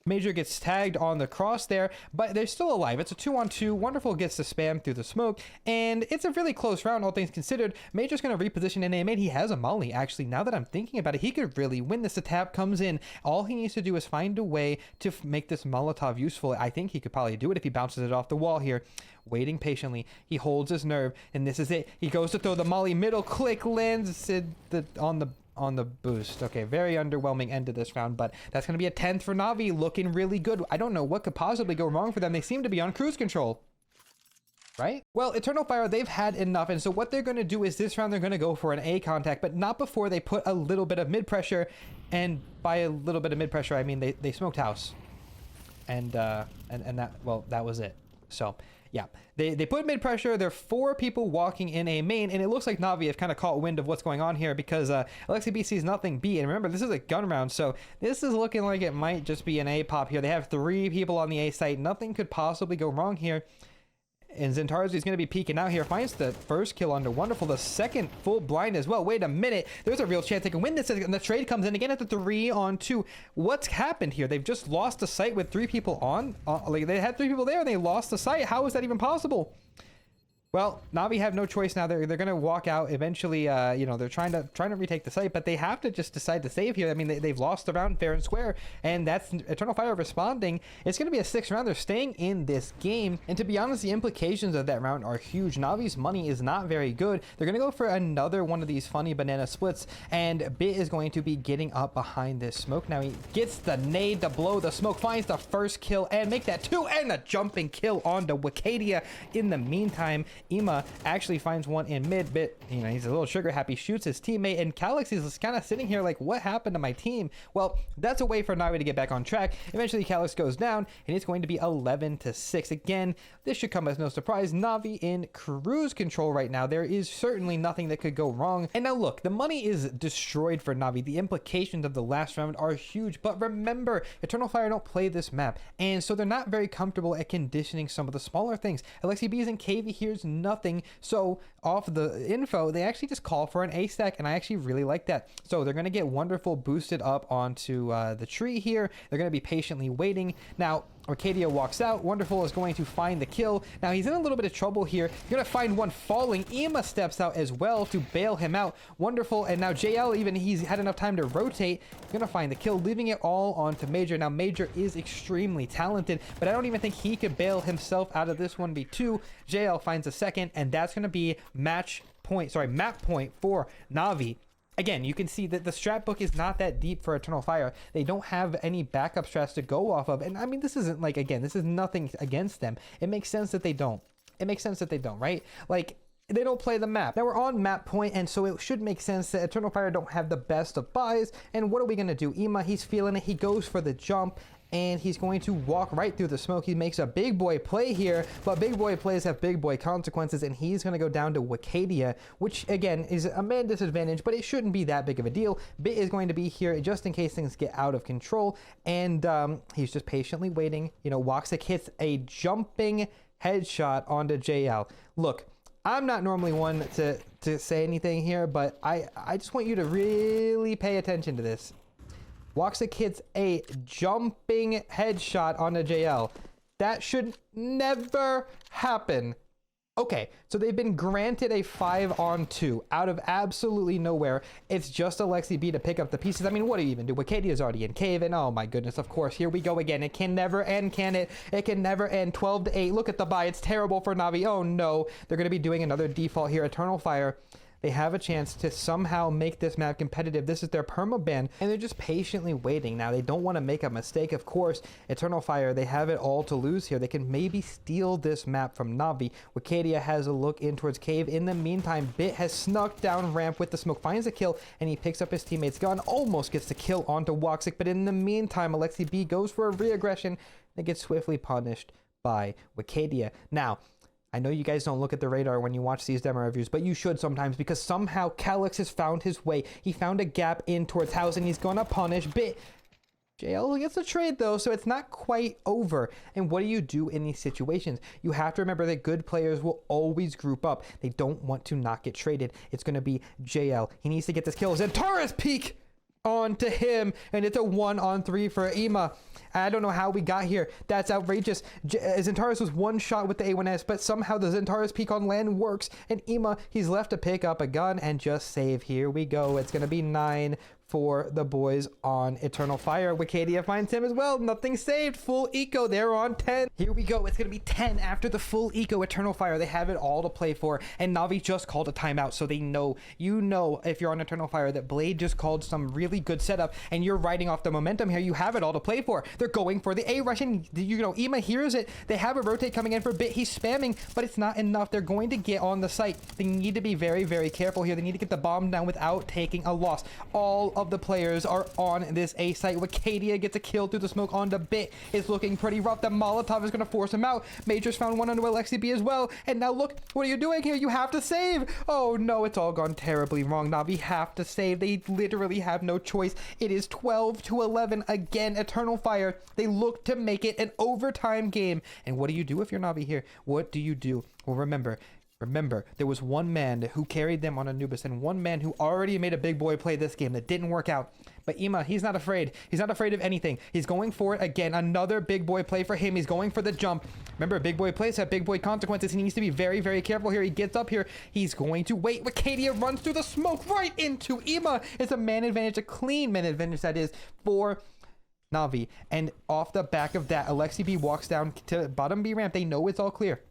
Major gets tagged on the cross there, but they're still alive. It's a 2-on-2. Wonderful gets to spam through the smoke, and it's a really close round, all things considered. Major's going to reposition in A main. He has a molly, actually. Now that I'm thinking about it, he could really win this. The tap comes in. All he needs to do is find a way to make this Molotov useful. I think he could probably do it if he bounces it off the wall here. Waiting patiently. He holds his nerve, and this is it. He goes to throw the molly. Middle click lands on the boost. Okay, very underwhelming end to this round, but that's going to be a 10th for Na'Vi, looking really good. I don't know what could possibly go wrong for them. They seem to be on cruise control, right? Well, Eternal Fire, they've had enough, and so what they're going to do is this round they're going to go for an A contact, but not before they put a little bit of mid pressure, and by a little bit of mid pressure I mean they smoked house, and that, well, that was it. So yeah, they put mid pressure. There are 4 people walking in A main, and it looks like Na'Vi have kind of caught wind of what's going on here because Alexi B sees nothing B. And remember, this is a gun round, so this is looking like it might just be an A pop here. They have 3 people on the A site. Nothing could possibly go wrong here. And Zentarzi is going to be peeking out here. Finds the first kill under Wonderful. The second full blind as well. Wait a minute. There's a real chance they can win this. And the trade comes in again at the 3-on-2. What's happened here? They've just lost the site with 3 people on. Like they had 3 people there and they lost the site. How is that even possible? Well, Na'Vi have no choice now. They're going to walk out eventually. You know, they're trying to retake the site, but they have to just decide to save here. I mean, they've lost the round fair and square, and that's Eternal Fire responding. It's going to be a 6th round. They're staying in this game, and to be honest, the implications of that round are huge. Na'Vi's money is not very good. They're going to go for another one of these funny banana splits, and Bit is going to be getting up behind this smoke. Now he gets the nade to blow the smoke, finds the first kill, and make that 2, and a jumping kill onto Wicadia. In the meantime, Ima actually finds one in mid. Bit, you know, he's a little sugar happy, shoots his teammate, and Calix is kind of sitting here like, what happened to my team? Well, that's a way for Na'Vi to get back on track. Eventually Calix goes down, and it's going to be 11-6. Again, this should come as no surprise. Na'Vi in cruise control right now. There is certainly nothing that could go wrong. And now look, the money is destroyed for Na'Vi. The implications of the last round are huge, but remember, Eternal Fire don't play this map, and so they're not very comfortable at conditioning some of the smaller things. Alexi B is in cave, he hears nothing, so off the info they actually just call for an A stack, and I actually really like that. So they're going to get Wonderful boosted up onto the tree here. They're going to be patiently waiting. Now Arcadia walks out. Wonderful is going to find the kill. Now he's in a little bit of trouble here. You're going to find one falling. Ima steps out as well to bail him out. Wonderful, and now JL, even he's had enough time to rotate, going to find the kill, leaving it all onto Major. Now Major is extremely talented, but I don't even think he could bail himself out of this 1v2. JL finds a second, and that's going to be map point for Na'Vi. Again, you can see that the strat book is not that deep for Eternal Fire. They don't have any backup strats to go off of. And I mean, this isn't like, again, this is nothing against them. It makes sense that they don't. It makes sense that they don't, right? Like, they don't play the map. Now we're on map point, and so it should make sense that Eternal Fire don't have the best of buys. And what are we going to do? Ima, he's feeling it. He goes for the jump, and he's going to walk right through the smoke. He makes a big boy play here, but big boy plays have big boy consequences, and he's going to go down to Wicadia, which again is a man disadvantage, but it shouldn't be that big of a deal. Bit is going to be here just in case things get out of control, and he's just patiently waiting. You know, Woxic hits a jumping headshot onto JL. Look, I'm not normally one to say anything here, but I just want you to really pay attention to this. Woxic hits a jumping headshot onto JL. That should never happen. Okay, so they've been granted a 5-on-2 out of absolutely nowhere. It's just Alexi B to pick up the pieces. I mean, what do you even do? Wicadia's already in cave, and oh my goodness, of course, here we go again. It can never end, can it? It can never end. 12-8. Look at the buy. It's terrible for Na'Vi. Oh no, they're going to be doing another default here. Eternal Fire. They have a chance to somehow make this map competitive. This is their perma ban, and they're just patiently waiting. Now, they don't want to make a mistake. Of course, Eternal Fire, they have it all to lose here. They can maybe steal this map from Navi. Wicadia has a look in towards Cave. In the meantime, Bit has snuck down ramp with the smoke, finds a kill, and he picks up his teammate's gun, almost gets the kill onto Woxic, but in the meantime, Alexi B goes for a re-aggression and gets swiftly punished by Wicadia. Now, I know you guys don't look at the radar when you watch these demo reviews, but you should sometimes, because somehow Calyx has found his way. He found a gap in towards house, and he's gonna punish Bit. JL gets a trade though, so it's not quite over. And what do you do in these situations? You have to remember that good players will always group up. They don't want to not get traded. It's gonna be JL. He needs to get this kill. Zentaris peek onto him, and it's a 1-on-3 for Ima. I don't know how we got here. That's outrageous. Zentaris was one shot with the A1S, but somehow the Zentaris peek on land works, and Ima, he's left to pick up a gun and just save. Here we go. It's gonna be 9 for the boys on Eternal Fire. Wicadia finds him as well. Nothing saved. Full eco. They're on 10. Here we go. It's going to be 10 after the full eco Eternal Fire. They have it all to play for. And Navi just called a timeout. So they know, you know, if you're on Eternal Fire, that Blade just called some really good setup. And you're riding off the momentum here. You have it all to play for. They're going for the A rush. And, you know, Ima hears it. They have a rotate coming in for a bit. He's spamming, but it's not enough. They're going to get on the site. They need to be very, very careful here. They need to get the bomb down without taking a loss. All of the players are on this A site. Wicadia gets a kill through the smoke onto Bit. It's looking pretty rough. The Molotov is going to force him out. Majors found one onto Alexi B as well. And now look, what are you doing here? You have to save. Oh no, it's all gone terribly wrong. Navi have to save. They literally have no choice. It is 12-11 again. Eternal Fire. They look to make it an overtime game. And what do you do if you're Navi here? What do you do? Well, remember, there was one man who carried them on Anubis, and one man who already made a big boy play this game that didn't work out. But Ima, he's not afraid. He's not afraid of anything. He's going for it again. Another big boy play for him. He's going for the jump. Remember, big boy plays have big boy consequences. He needs to be very, very careful here. He gets up here. He's going to wait. Wicadia runs through the smoke right into Ima. It's a man advantage, a clean man advantage that is for Navi. And off the back of that, Alexi B walks down to bottom B ramp. They know it's all clear.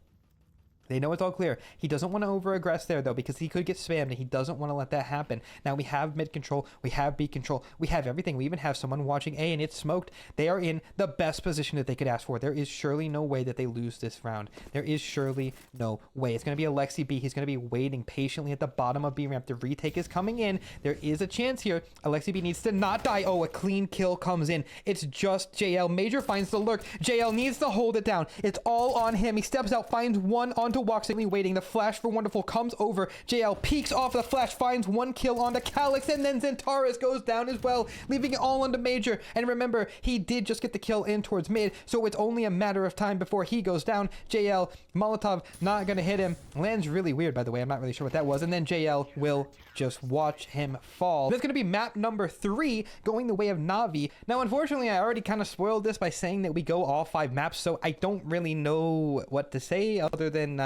They know it's all clear. He doesn't want to over-aggress there, though, because he could get spammed, and he doesn't want to let that happen. Now, we have mid control. We have B control. We have everything. We even have someone watching A, and it's smoked. They are in the best position that they could ask for. There is surely no way that they lose this round. There is surely no way. It's going to be Alexi B. He's going to be waiting patiently at the bottom of B ramp. The retake is coming in. There is a chance here. Alexi B needs to not die. Oh, a clean kill comes in. It's just JL. Major finds the lurk. JL needs to hold it down. It's all on him. He steps out, finds one onto Woxic, waiting. The flash for Wonderful comes over. JL peeks off the flash, finds one kill onto Calyx, and then Zentaris goes down as well, leaving it all onto Major. And remember, he did just get the kill in towards mid, so it's only a matter of time before he goes down. JL, Molotov, not gonna hit him. Lands really weird, by the way. I'm not really sure what that was. And then JL will just watch him fall. That's gonna be map number 3, going the way of Navi. Now, unfortunately, I already kind of spoiled this by saying that we go all 5 maps, so I don't really know what to say other than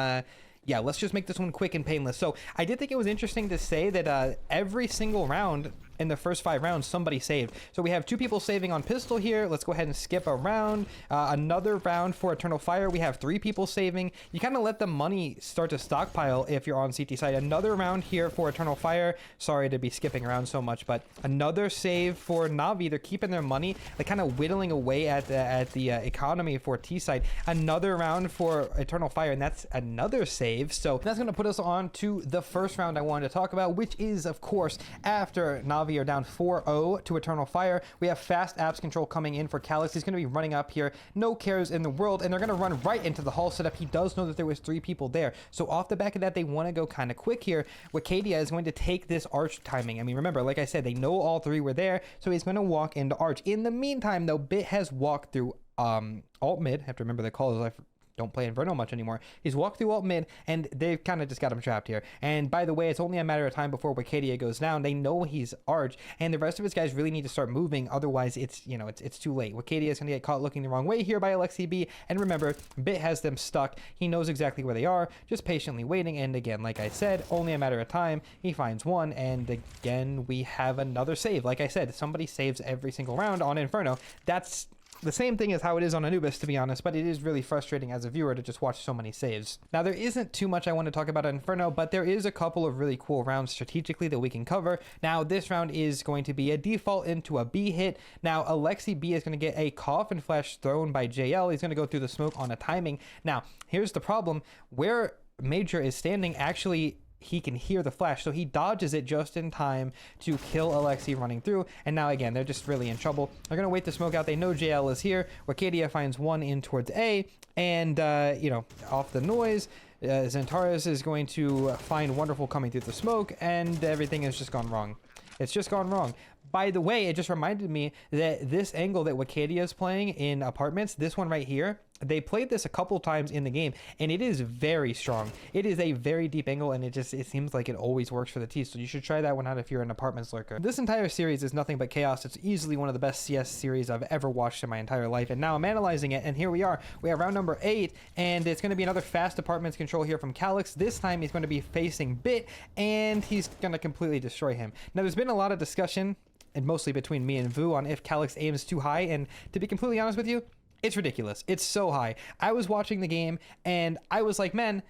yeah, let's just make this one quick and painless. So I did think it was interesting to say that every single round in the first 5 rounds, somebody saved. So we have 2 people saving on pistol here. Let's go ahead and skip a round. Another round for Eternal Fire. We have 3 people saving. You kind of let the money start to stockpile if you're on CT side. Another round here for Eternal Fire. Sorry to be skipping around so much, but another save for Navi. They're keeping their money. They're kind of whittling away at the economy for T side. Another round for Eternal Fire, and that's another save. So that's going to put us on to the first round I wanted to talk about, which is, of course, after Navi are down 4-0 to Eternal Fire. We have fast apps control coming in for Calyx. He's going to be running up here, no cares in the world, and they're going to run right into the hall setup. He does know that there was 3 people there, so off the back of that, they want to go kind of quick here. Wicadia is going to take this arch timing. I mean, remember, like I said, they know all 3 were there, so he's going to walk into arch. In the meantime, though, Bit has walked through alt mid. I have to remember the calls. I don't play Inferno much anymore. He's walked through alt mid, and they've kind of just got him trapped here. And by the way, it's only a matter of time before Wicadia goes down. They know he's arch, and the rest of his guys really need to start moving. Otherwise, it's, you know, it's too late. Wicadia is going to get caught looking the wrong way here by Alexi B. And remember, Bit has them stuck. He knows exactly where they are, just patiently waiting. And again, like I said, only a matter of time. He finds one, and again, we have another save. Like I said, somebody saves every single round on Inferno. That's the same thing as how it is on Anubis, to be honest, but it is really frustrating as a viewer to just watch so many saves. Now, there isn't too much I want to talk about Inferno, but there is a couple of really cool rounds strategically that we can cover. Now, this round is going to be a default into a B hit. Now, Alexi B is going to get a coffin flash thrown by JL. He's going to go through the smoke on a timing. Now, here's the problem. Where Major is standing, actually, he can hear the flash, so he dodges it just in time to kill Alexi running through. And now again, they're just really in trouble. They're gonna wait the smoke out. They know JL is here. Wacadia finds one in towards A, and you know, off the noise, Xantares is going to find Wonderful coming through the smoke, and everything has just gone wrong. It's just gone wrong. By the way, it just reminded me that this angle that Wacadia is playing in apartments, this one right here, they played this a couple times in the game, and it is very strong. It is a very deep angle, and it seems like it always works for the T, so you should try that one out if you're an apartments lurker. This entire series is nothing but chaos. It's easily one of the best CS series I've ever watched in my entire life, and now I'm analyzing it, and here we are. We have round number 8, and it's going to be another fast apartments control here from Calyx. This time he's going to be facing Bit, and he's going to completely destroy him. Now, there's been a lot of discussion, and mostly between me and Vu, on if Calyx aims too high, and to be completely honest with you, it's ridiculous. It's so high. I was watching the game and I was like, man,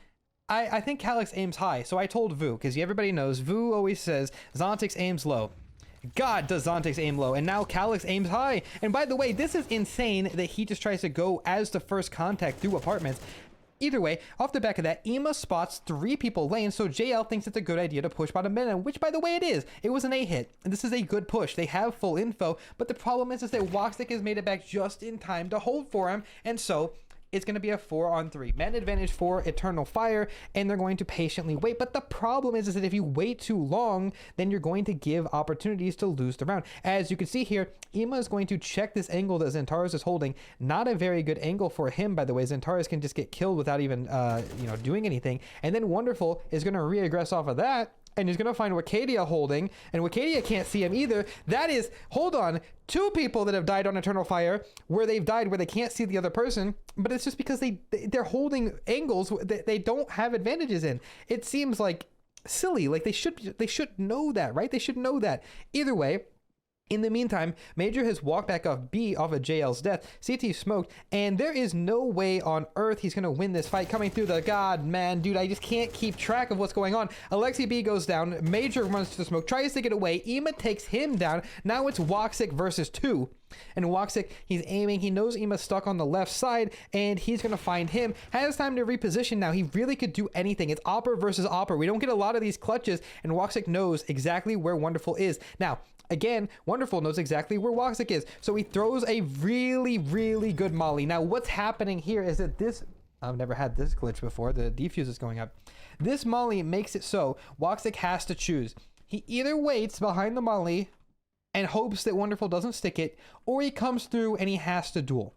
I think Calyx aims high. So I told Vu, because everybody knows Vu always says Zontix aims low. God, does Zontix aim low, and now Calyx aims high. And by the way, this is insane that he just tries to go as the first contact through apartments. Either way, off the back of that, Ema spots 3 people lane, so JL thinks it's a good idea to push bottom mid, which, by the way, it is. It was an A hit, and this is a good push. They have full info, but the problem is that Woxic has made it back just in time to hold for him, and so it's going to be a 4-on-3. Man advantage for Eternal Fire, and they're going to patiently wait. But the problem is that if you wait too long, then you're going to give opportunities to lose the round. As you can see here, Ema is going to check this angle that Xantares is holding. Not a very good angle for him, by the way. Xantares can just get killed without even doing anything. And then Wonderful is going to re-aggress off of that, and he's going to find Wacadia holding, and Wacadia can't see him either. That is, hold on, 2 people that have died on Eternal Fire where they've died where they can't see the other person, but it's just because they're holding angles that they don't have advantages in. It seems like silly. Like they should know that, right? They should know that. Either way, in the meantime, Major has walked back off B off of JL's death. CT smoked, and there is no way on earth he's going to win this fight. Coming through the... God, man, dude, I just can't keep track of what's going on. Alexi B goes down. Major runs to the smoke, tries to get away. Ema takes him down. Now it's Woxic versus 2. And Woxic, he's aiming. He knows Ema's stuck on the left side, and he's going to find him. Has time to reposition now. He really could do anything. It's Opera versus Opera. We don't get a lot of these clutches, and Woxic knows exactly where Wonderful is. Now, again, Wonderful knows exactly where Woxic is, so he throws a really, really good molly. Now, what's happening here is that this... I've never had this glitch before. The defuse is going up. This molly makes it so Woxic has to choose. He either waits behind the molly and hopes that Wonderful doesn't stick it, or he comes through and he has to duel.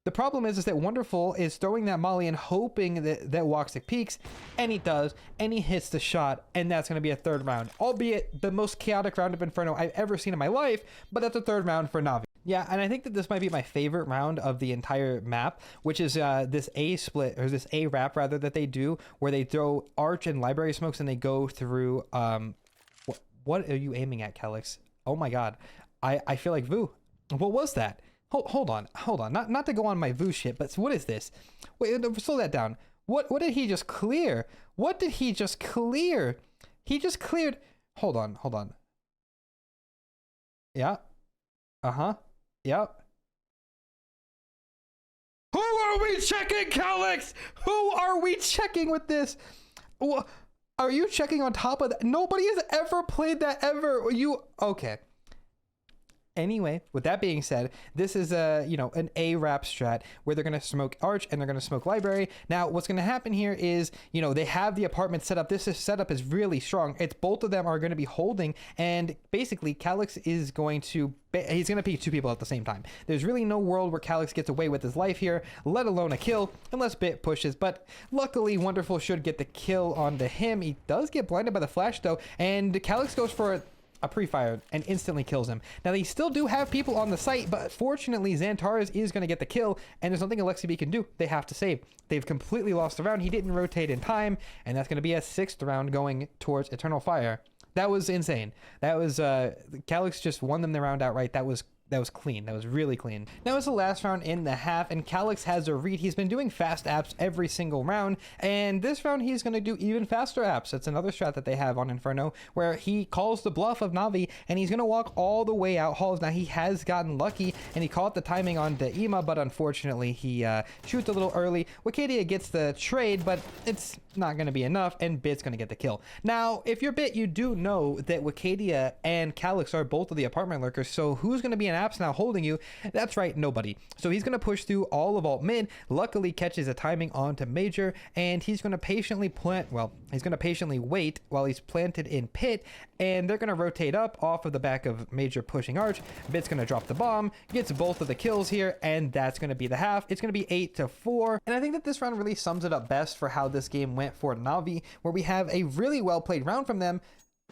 The problem is that Wonderful is throwing that molly and hoping that Woxic peeks, and he does, and he hits the shot, and that's going to be a 3rd round. Albeit the most chaotic round of Inferno I've ever seen in my life, but that's a 3rd round for Navi. Yeah, and I think that this might be my favorite round of the entire map, which is this A split, or this A wrap rather, that they do, where they throw Arch and Library Smokes and they go through, what are you aiming at, Calyx? Oh my god, I feel like Vu. What was that? Hold on. Not to go on my Vu shit, but what is this? Wait, slow that down. What did he just clear? What did he just clear? He just cleared... Hold on. Yeah. Uh-huh. Yep. Who are we checking, Calyx? Who are we checking with this? Are you checking on top of that? Nobody has ever played that ever. Okay. Anyway, with that being said, this is an A wrap strat where they're going to smoke Arch and they're going to smoke Library. Now, what's going to happen here is, they have the apartment set up. This setup is really strong. It's both of them are going to be holding, and basically Calyx is going to peek 2 people at the same time. There's really no world where Calyx gets away with his life here, let alone a kill, unless Bit pushes. But luckily, Wonderful should get the kill onto him. He does get blinded by the flash though, and Calyx goes for a pre-fire and instantly kills him. Now, they still do have people on the site, but fortunately, Xantares is going to get the kill, and there's nothing Alexi B can do. They have to save. They've completely lost the round. He didn't rotate in time, and that's going to be a 6th round going towards Eternal Fire. That was insane. That was, Calyx just won them the round outright. That was That was clean. That was really clean. Now it's the last round in the half, and Calyx has a read. He's been doing fast apps every single round, and this round he's going to do even faster apps. That's another strat that they have on Inferno, where he calls the bluff of Navi, and he's going to walk all the way out halls. Now he has gotten lucky, and he caught the timing on Daima, but unfortunately he shoots a little early. Wakadia gets the trade, but it's not going to be enough, and Bit's going to get the kill. Now, if you're Bit, you do know that Wakadia and Calyx are both of the apartment lurkers, so who's going to be an apps now holding you? That's right, nobody. So he's going to push through all of alt mid, luckily catches a timing onto Major, and he's going to patiently wait while he's planted in pit, and they're going to rotate up off of the back of Major pushing arch. Bit's going to drop the bomb, gets both of the kills here, and that's going to be the half. It's going to be 8-4, and I think that this round really sums it up best for how this game went for Navi, where we have a really well played round from them.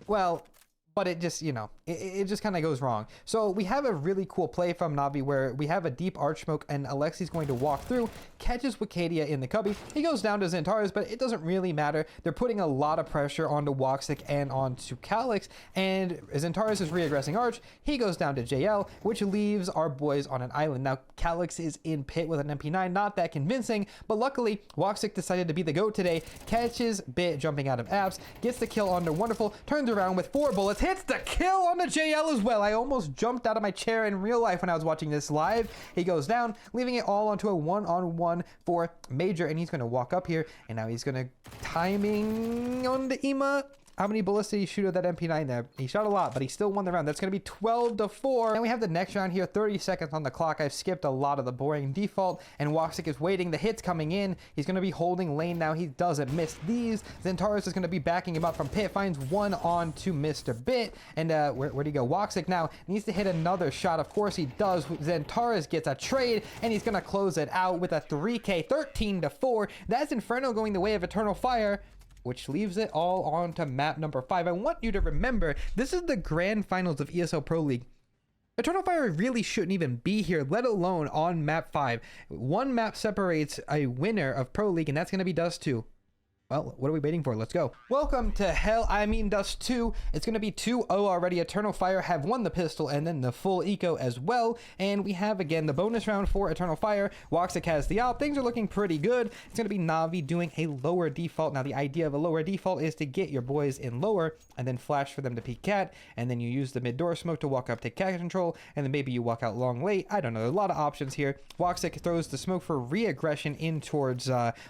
Well, but it just, you know, it just kind of goes wrong. So we have a really cool play from Navi where we have a deep arch smoke, and Alexi's going to walk through, catches Wakadia in the cubby. He goes down to Xantares, but it doesn't really matter. They're putting a lot of pressure onto Woxic and onto Calyx, and Xantares is reaggressing arch. He goes down to JL, which leaves our boys on an island. Now, Calyx is in pit with an MP9, not that convincing, but luckily, Woxic decided to be the GOAT today, catches Bit jumping out of apps, gets the kill onto Wonderful, turns around with 4 bullets, hits the kill on the JL as well. I almost jumped out of my chair in real life when I was watching this live. He goes down, leaving it all onto a 1-on-1 for Major, and he's going to walk up here, and now he's going to timing on the Ima. How many bullets did he shoot at that MP9 there? He shot a lot, but he still won the round. That's going to be 12-4. And we have the next round here, 30 seconds on the clock. I've skipped a lot of the boring default, and Woxic is waiting. The hit's coming in. He's going to be holding lane now. He doesn't miss these. Xantares is going to be backing him up from pit, finds one on to Mr. Bit. And where'd he go? Woxic now needs to hit another shot. Of course he does. Xantares gets a trade, and he's going to close it out with a 3K, 13-4. That's Inferno going the way of Eternal Fire, which leaves it all on to map number 5. I want you to remember, this is the grand finals of ESL Pro League. Eternal Fire really shouldn't even be here, let alone on map 5. One map separates a winner of Pro League, and that's going to be Dust 2. Well, what are we waiting for? Let's go. Welcome to hell. I mean Dust 2. It's going to be 2-0 already. Eternal Fire have won the pistol and then the full eco as well. And we have, again, the bonus round for Eternal Fire. Woxic has the out. Things are looking pretty good. It's going to be Navi doing a lower default. Now, the idea of a lower default is to get your boys in lower and then flash for them to peek cat. And then you use the mid-door smoke to walk up to cat control. And then maybe you walk out long late. I don't know. A lot of options here. Woxic throws the smoke for re-aggression in towards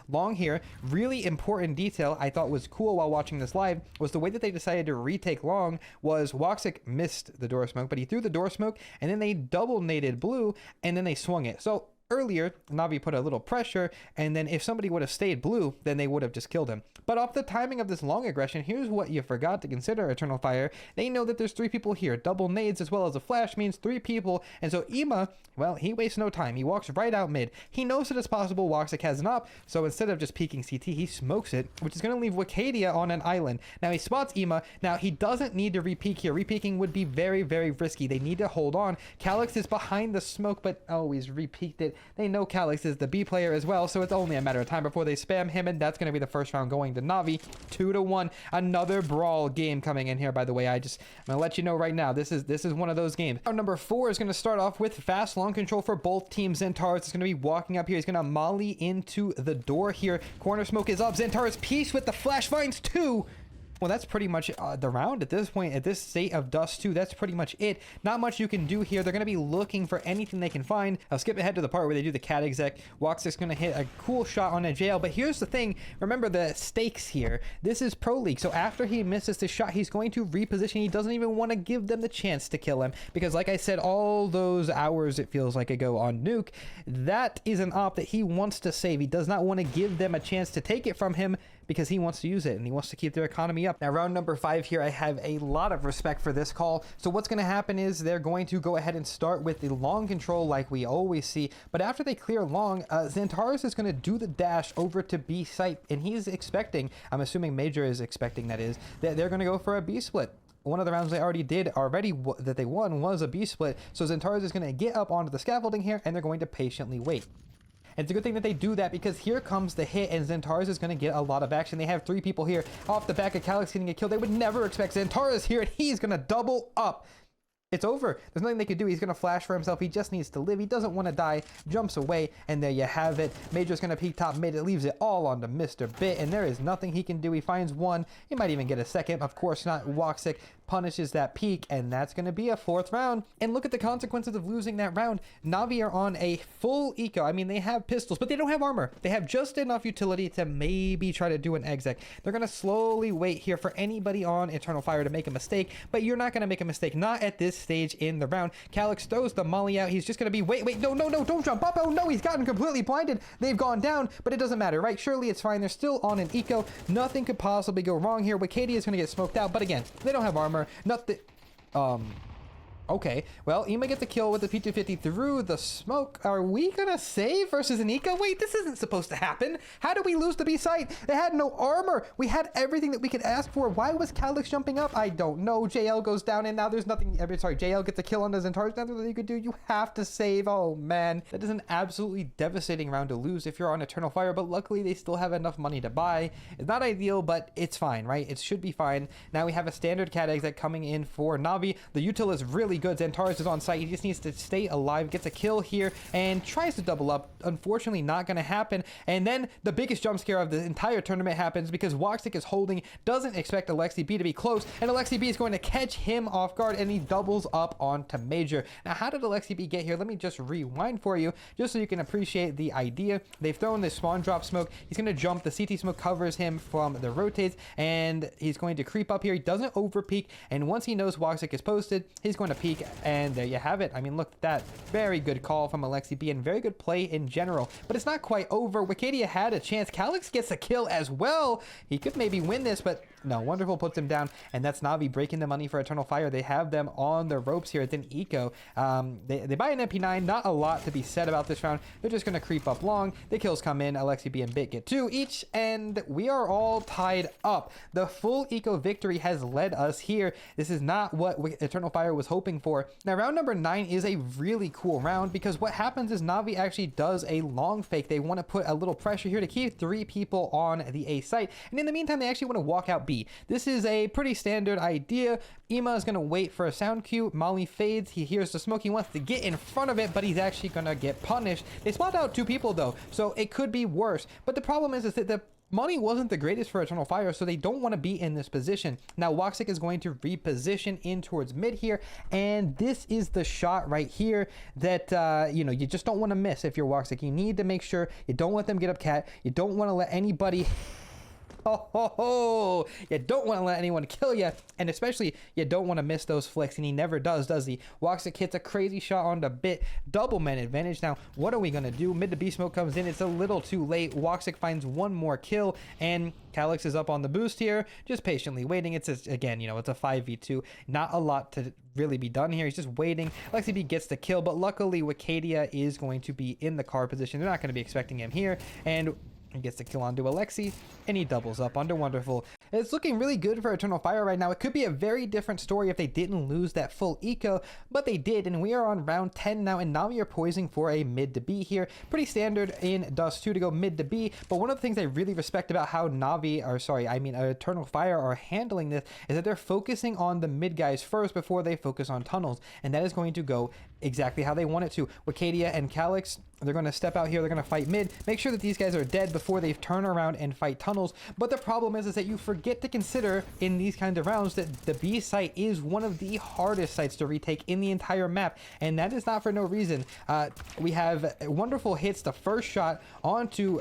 long here. Really important detail I thought was cool while watching this live was the way that they decided to retake long. Was Woxic missed the door smoke, but he threw the door smoke, and then they double naded blue, and then they swung it. So earlier, Navi put a little pressure, and then if somebody would have stayed blue, then they would have just killed him. But off the timing of this long aggression, here's what you forgot to consider, Eternal Fire. They know that there's 3 people here. Double nades as well as a flash means 3 people, and so Ima, well, he wastes no time. He walks right out mid. He knows that it's possible Woxic has an op, so instead of just peeking CT, he smokes it, which is going to leave Wakadia on an island. Now, he spots Ima. Now, he doesn't need to re-peek here. Re-peeking would be very, very risky. They need to hold on. Calyx is behind the smoke, but oh, he's re-peeked it. They know Calyx is the B player as well, so it's only a matter of time before they spam him, and that's going to be the first round going to Navi. 2-1. Another brawl game coming in here, by the way. I'm going to let you know right now, this is one of those games. Round number 4 is going to start off with fast long control for both teams. Xantares is going to be walking up here. He's going to molly into the door here. Corner smoke is up. Xantares piece with the flash finds 2. Well, that's pretty much the round at this point. At this state of Dust 2, that's pretty much it. Not much you can do here. They're going to be looking for anything they can find. I'll skip ahead to the part where they do the cat exec. Woxic's going to hit a cool shot on a jail. But here's the thing. Remember the stakes here. This is Pro League. So after he misses the shot, he's going to reposition. He doesn't even want to give them the chance to kill him. Because like I said, all those hours it feels like ago on Nuke, that is an op that he wants to save. He does not want to give them a chance to take it from him, because he wants to use it and he wants to keep their economy up. Now, round number 5 here, I have a lot of respect for this call. So what's going to happen is they're going to go ahead and start with the long control like we always see. But after they clear long, Xantares is going to do the dash over to B site, and he's expecting, I'm assuming Major is expecting that they're going to go for a B split. One of the rounds they already did that they won was a B split. So Xantares is going to get up onto the scaffolding here, and they're going to patiently wait. And it's a good thing that they do that, because here comes the hit, and Xantares is going to get a lot of action. They have 3 people here off the back of Calyx getting a kill. They would never expect Xantares here, and he's going to double up. it's over. There's nothing they could do. He's going to flash for himself. He just needs to live. He doesn't want to die. Jumps away, and there you have it. Major's going to peek top mid. It leaves it all onto Mr. Bit, and there is nothing he can do. He finds one. He might even get a second. Of course not. Woxic punishes that peak, and that's going to be a 4th round. And look at the consequences of losing that round. Na'Vi are on a full eco. I mean, they have pistols, but they don't have armor. They have just enough utility to maybe try to do an exec. They're going to slowly wait here for anybody on Eternal Fire to make a mistake, but you're not going to make a mistake. Not at this stage in the round. Calyx throws the molly out. He's just going to be, wait, no, don't jump up. Oh no, he's gotten completely blinded. They've gone down, but it doesn't matter, right? Surely it's fine. They're still on an eco. Nothing could possibly go wrong here. Wicadia is going to get smoked out, but again, they don't have armor. Nothing. Okay, well, Ima gets a kill with the P250 through the smoke. Are we gonna save versus an eco? Wait, this isn't supposed to happen. How did we lose the B site? They had no armor. We had everything that we could ask for. Why was Calyx jumping up? I don't know. JL goes down, and now there's nothing. Sorry, JL gets a kill on the Zentars. Nothing that you could do. You have to save. Oh man, that is an absolutely devastating round to lose if you're on Eternal Fire. But luckily, they still have enough money to buy. It's not ideal, but it's fine, right? It should be fine. Now we have a standard cat exec coming in for Na'Vi. The util is really good. Zentaris is on site. He just needs to stay alive, gets a kill here, and tries to double up. Unfortunately, not going to happen. And then the biggest jump scare of the entire tournament happens because Woxic is holding, doesn't expect Alexi B to be close, and Alexi B is going to catch him off guard, and he doubles up onto Major. Now, how did Alexi B get here? Let me just rewind for you, just so you can appreciate the idea. They've thrown this spawn drop smoke. He's going to jump. The CT smoke covers him from the rotates, and he's going to creep up here. He doesn't over peek, and once he knows Woxic is posted, he's going to peek, and there you have it. I mean, look at that. Very good call from Alexi B, and very good play in general. But it's not quite over. Wicadia had a chance. Calyx gets a kill as well. He could maybe win this, but no. Wonderful puts him down, and that's Na'Vi breaking the money for Eternal Fire. They have them on the ropes here. It's an eco. They buy an MP9. Not a lot to be said about this round. They're just going to creep up long. The kills come in. Alexi B and Bit get 2 each, and we are all tied up. The full eco victory has led us here. This is not what Eternal Fire was hoping for. Now, round number 9 is a really cool round because what happens is Na'Vi actually does a long fake. They want to put a little pressure here to keep 3 people on the A site, and in the meantime, they actually want to walk out B. This is a pretty standard idea. Ima is going to wait for a sound cue. Molly fades. He hears the smoke. He wants to get in front of it, but he's actually going to get punished. They spawned out 2 people, though, so it could be worse. But the problem is that the money wasn't the greatest for Eternal Fire, so they don't want to be in this position. Now, Woxic is going to reposition in towards mid here, and this is the shot right here that, you know, you just don't want to miss if you're Woxic. You need to make sure you don't let them get up cat. You don't want to let anybody... You don't want to let anyone kill you, and especially you don't want to miss those flicks, and he never does he? Woxic hits a crazy shot on the Bit. Double man advantage. Now, what are we going to do? Mid to B smoke comes in. It's a little too late. Woxic finds one more kill, and Calyx is up on the boost here, just patiently waiting. It's again, you know, it's a 5v2. Not a lot to really be done here. He's just waiting. Alexi B gets the kill, but luckily Wicadia is going to be in the car position. They're not going to be expecting him here, and he gets the kill onto Alexi, and he doubles up onto Wonderful. It's looking really good for Eternal Fire right now. It could be a very different story if they didn't lose that full eco, but they did, and we are on round 10 now, and Na'Vi are poising for a mid to B here. Pretty standard in Dust 2 to go mid to B, but one of the things I really respect about how Eternal Fire are handling this is that they're focusing on the mid guys first before they focus on tunnels, and that is going to go exactly how they want it to. Wicadia and Calyx, they're going to step out here. They're going to fight mid. Make sure that these guys are dead before they turn around and fight tunnels. But the problem is that you forget to consider in these kinds of rounds that the B site is one of the hardest sites to retake in the entire map. And that is not for no reason. We have Wonderful hits the first shot onto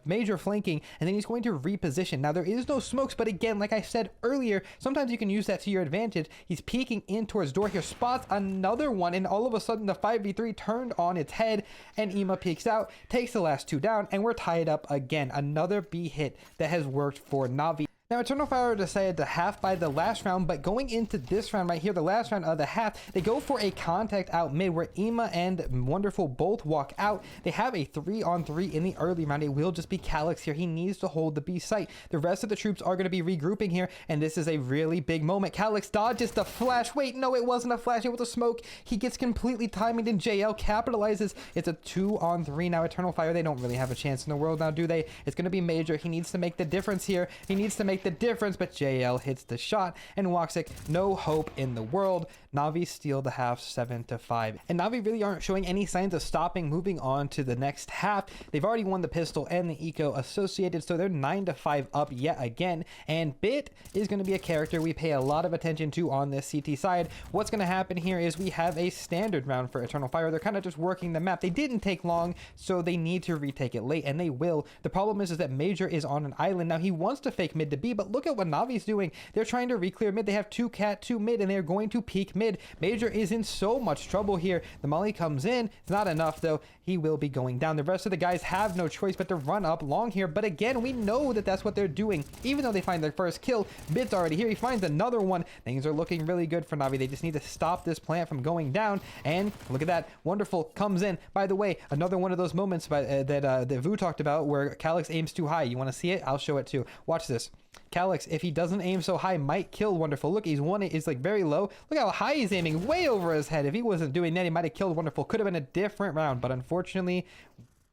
Major flanking, and then he's going to reposition. Now, there is no smokes, but again, like I said earlier, sometimes you can use that to your advantage. He's peeking in towards door here, spots another one, and all of a sudden the 5v3 turned on its head, and Ima peeks out, takes the last 2 down, and we're tied up again. Another B hit that has worked for Na'Vi. Now, Eternal Fire decided to half by the last round, but going into this round right here, the last round of the half, they go for a contact out mid where Ima and Wonderful both walk out. They have a 3-on-3 in the early round. It will just be Calyx here. He needs to hold the B site. The rest of the troops are going to be regrouping here, and this is a really big moment. Calyx dodges the flash. Wait, no, it wasn't a flash. It was a smoke. He gets completely timed, and JL capitalizes. It's a 2-on-3 now. Eternal Fire, they don't really have a chance in the world now, do they? It's going to be Major. He needs to make the difference here. He needs to make make the difference, but JL hits the shot, and Woxic, no hope in the world. Navi steal the half 7-5. And Navi really aren't showing any signs of stopping, moving on to the next half. They've already won the pistol and the eco associated, so they're 9-5 up yet again. And Bit is going to be a character we pay a lot of attention to on this CT side. What's going to happen here is we have a standard round for Eternal Fire. They're kind of just working the map. They didn't take long, so they need to retake it late, and they will. The problem is that Major is on an island. Now, he wants to fake mid to B, but look at what Navi's doing. They're trying to re-clear mid. They have 2 cat, 2 mid, and they're going to peek mid. Major is in so much trouble here. The molly comes in. It's not enough, though. He will be going down. The rest of the guys have no choice but to run up long here, but again, we know that that's what they're doing. Even though they find their first kill, Bit's already here. He finds another one. Things are looking really good for Navi. They just need to stop this plant from going down, and look at that. Wonderful comes in. By the way, another one of those moments that Vu talked about where Calyx aims too high. You want to see it? I'll show it too. Watch this. Calyx, if he doesn't aim so high, might kill Wonderful. Look, he's like very low. Look how high he's aiming, way over his head. If he wasn't doing that, he might have killed Wonderful. Could have been a different round, but unfortunately,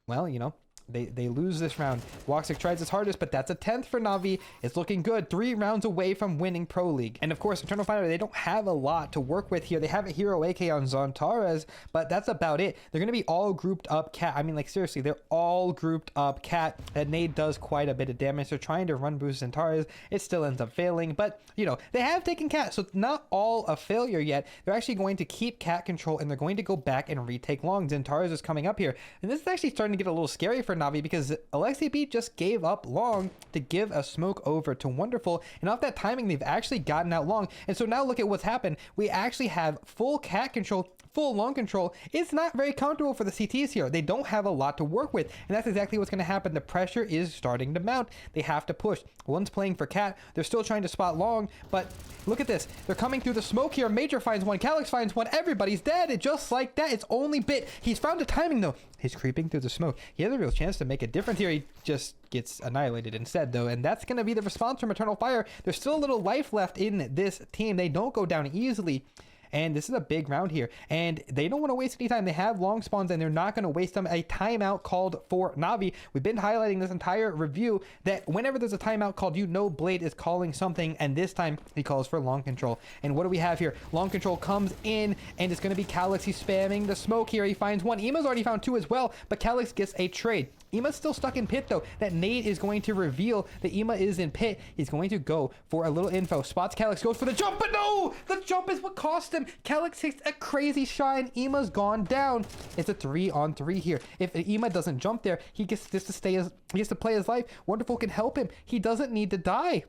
well, you know, they lose this round. Woxic tries his hardest, but that's a 10th for Navi. It's looking good. 3 rounds away from winning Pro League. And of course, Eternal Fire, they don't have a lot to work with here. They have a hero AK on Zontares, but that's about it. They're going to be all grouped up cat. I mean, like, seriously, they're all grouped up cat. That nade does quite a bit of damage. They're trying to run boost Zontares. It still ends up failing, but, you know, they have taken cat, so it's not all a failure yet. They're actually going to keep cat control, and they're going to go back and retake long. Zontares is coming up here, and this is actually starting to get a little scary for Navi because Alexi B just gave up long to give a smoke over to Wonderful, and off that timing they've actually gotten out long. And so now look at what's happened. We actually have full cat control, full long control. It's not very comfortable for the CTs here. They don't have a lot to work with, and that's exactly what's going to happen. The pressure is starting to mount. They have to push. One's playing for cat. They're still trying to spot long, but look at this. They're coming through the smoke here. Major finds one. Calyx finds one. Everybody's dead. And just like that, it's only Bit. He's found the timing though. He's creeping through the smoke. He has a real chance to make a difference here. He just gets annihilated instead though, and that's going to be the response from Eternal Fire. There's still a little life left in this team. They don't go down easily. And this is a big round here, and they don't want to waste any time. They have long spawns, and they're not going to waste them. A timeout called for Navi. We've been highlighting this entire review that whenever there's a timeout called, you know Blade is calling something, and this time he calls for long control. And what do we have here? Long control comes in, and it's going to be Calyx. He's spamming the smoke here. He finds one. Ema's already found 2 as well, but Calyx gets a trade. Ema's still stuck in pit though. That nade is going to reveal that Ema is in pit. He's going to go for a little info. Spots Calyx, goes for the jump, but no! The jump is what cost him. Calyx takes a crazy shot, and Ema's gone down. It's a 3-on-3 here. If Ema doesn't jump there, he gets to play his life. Wonderful can help him. He doesn't need to die.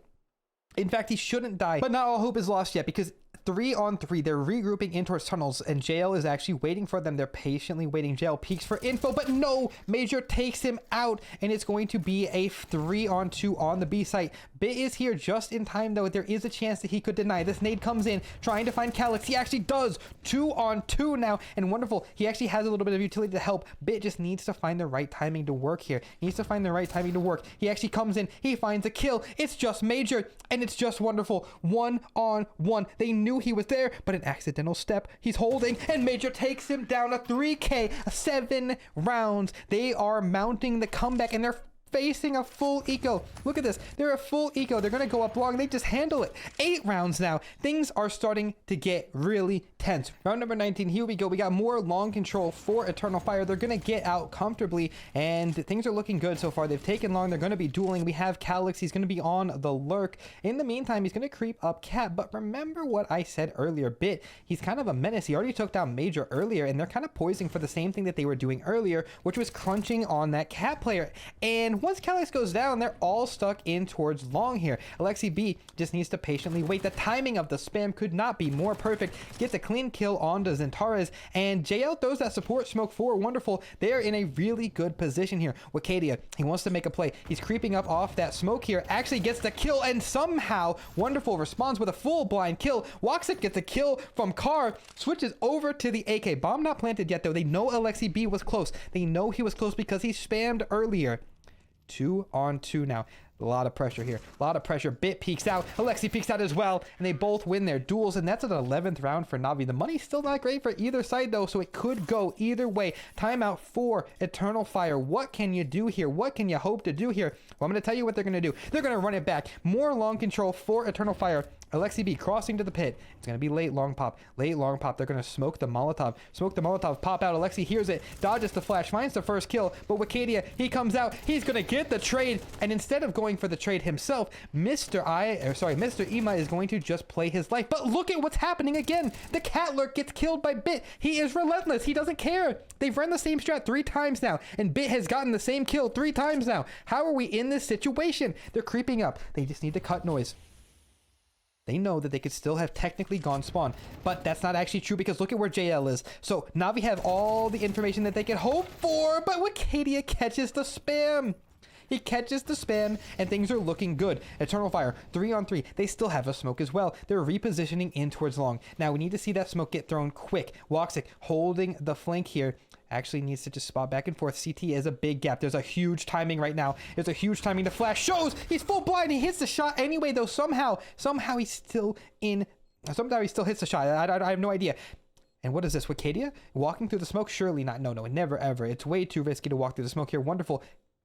In fact, he shouldn't die. But not all hope is lost yet, because 3-on-3, they're regrouping in towards tunnels, and JL is actually waiting for them. They're patiently waiting. JL peeks for info, but no! Major takes him out, and it's going to be a 3-on-2 on the B site. Bit is here just in time, though. There is a chance that he could deny. This nade comes in, trying to find Calyx. He actually does. 2-on-2 now, and Wonderful. He actually has a little bit of utility to help. Bit just needs to find the right timing to work here. He needs to find the right timing to work. He actually comes in. He finds a kill. It's just Major, and it's just Wonderful. 1-on-1. They knew he was there, but an accidental step. He's holding, and Major takes him down. A 3K, 7 rounds. They are mounting the comeback, and they're facing a full eco. Look at this. They're a full eco. They're going to go up long. They just handle it. 8 rounds now. Things are starting to get really tense. Round number 19. Here we go. We got more long control for Eternal Fire. They're going to get out comfortably, and things are looking good so far. They've taken long. They're going to be dueling. We have Calyx. He's going to be on the lurk. In the meantime, he's going to creep up cat. But remember what I said earlier. Bit, he's kind of a menace. He already took down Major earlier, and they're kind of poising for the same thing that they were doing earlier, which was crunching on that cat player. And once Calyx goes down, they're all stuck in towards long here. Alexi B just needs to patiently wait. The timing of the spam could not be more perfect. Gets a clean kill onto Zontares, and JL throws that support smoke for Wonderful. They are in a really good position here. Wicadia, he wants to make a play. He's creeping up off that smoke here, actually gets the kill, and somehow Wonderful responds with a full blind kill. Woxic gets a kill from Carr, switches over to the AK. Bomb not planted yet though. They know Alexi B was close. They know he was close because he spammed earlier. 2-on-2 now. A lot of pressure here. A lot of pressure. Bit peeks out. Alexi peeks out as well. And they both win their duels. And that's an 11th round for Navi. The money's still not great for either side, though. So it could go either way. Timeout for Eternal Fire. What can you do here? What can you hope to do here? Well, I'm going to tell you what they're going to do. They're going to run it back. More long control for Eternal Fire. Alexi B crossing to the pit. It's going to be late long pop. Late long pop. They're going to smoke the Molotov. Smoke the Molotov. Pop out. Alexi hears it. Dodges the flash. Finds the first kill. But Wicadia, he comes out. He's going to get the trade. And instead of going for the trade himself, Mr. Ima is going to just play his life. But look at what's happening again. The cat lurk gets killed by Bit. He is relentless. He doesn't care. They've run the same strat 3 times now. And Bit has gotten the same kill 3 times now. How are we in this situation? They're creeping up. They just need to cut noise. They know that they could still have technically gone spawn, but that's not actually true because look at where JL is. So Navi have all the information that they could hope for, but Wicadia catches the spam. He catches the spam and things are looking good. Eternal Fire, 3 on 3. They still have a smoke as well. They're repositioning in towards long. Now we need to see that smoke get thrown quick. Woxic holding the flank here. Actually needs to just spot back and forth. CT is a big gap. There's a huge timing right now. There's a huge timing. The flash shows he's full blind. He hits the shot anyway, though. Somehow he's still in. Somehow he still hits the shot. I have no idea. And what is this? Wicadia walking through the smoke? Surely not. No, never ever. It's way too risky to walk through the smoke here. Wonderful.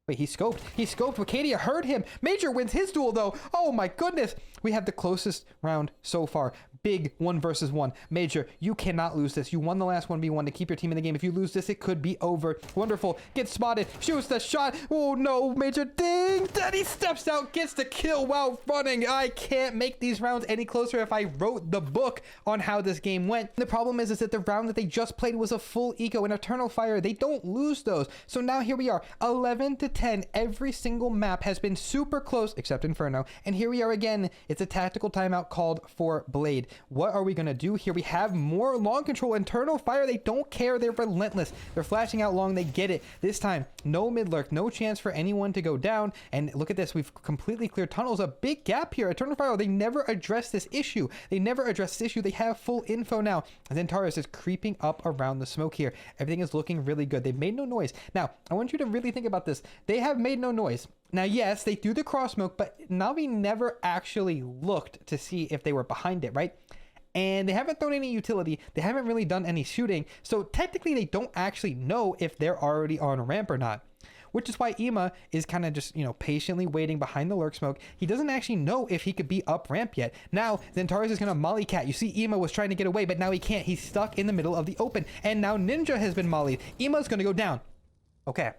Wait, he scoped. Wicadia heard him. Major wins his duel, though. Oh, my goodness. We have the closest round so far. Big 1 versus 1. Major, you cannot lose this. You won the last 1v1 to keep your team in the game. If you lose this, it could be over. Wonderful. Gets spotted. Shoots the shot. Oh, no. Major ding. Daddy steps out. Gets the kill while running. I can't make these rounds any closer if I wrote the book on how this game went. The problem is that the round that they just played was a full eco. In Eternal Fire, they don't lose those. So now here we are. 11 to 10. Every single map has been super close, except Inferno. And here we are again. It's a tactical timeout called for Blade. What are we going to do here? We have more long control. Eternal Fire, they don't care. They're relentless. They're flashing out long. They get it. This time, no mid lurk. No chance for anyone to go down. And look at this. We've completely cleared tunnels. A big gap here. Eternal Fire, they never addressed this issue. They have full info now. Zentaris is creeping up around the smoke here. Everything is looking really good. They've made no noise. Now, I want you to really think about this. They have made no noise. Now, yes, they threw the cross smoke, but Navi never actually looked to see if they were behind it, right? And they haven't thrown any utility. They haven't really done any shooting. So technically, they don't actually know if they're already on ramp or not. Which is why Ima is kind of just, patiently waiting behind the lurk smoke. He doesn't actually know if he could be up ramp yet. Now, Zentaris is going to molly cat. You see, Ima was trying to get away, but now he can't. He's stuck in the middle of the open. And now Ninja has been mollied. Ima's going to go down. Okay.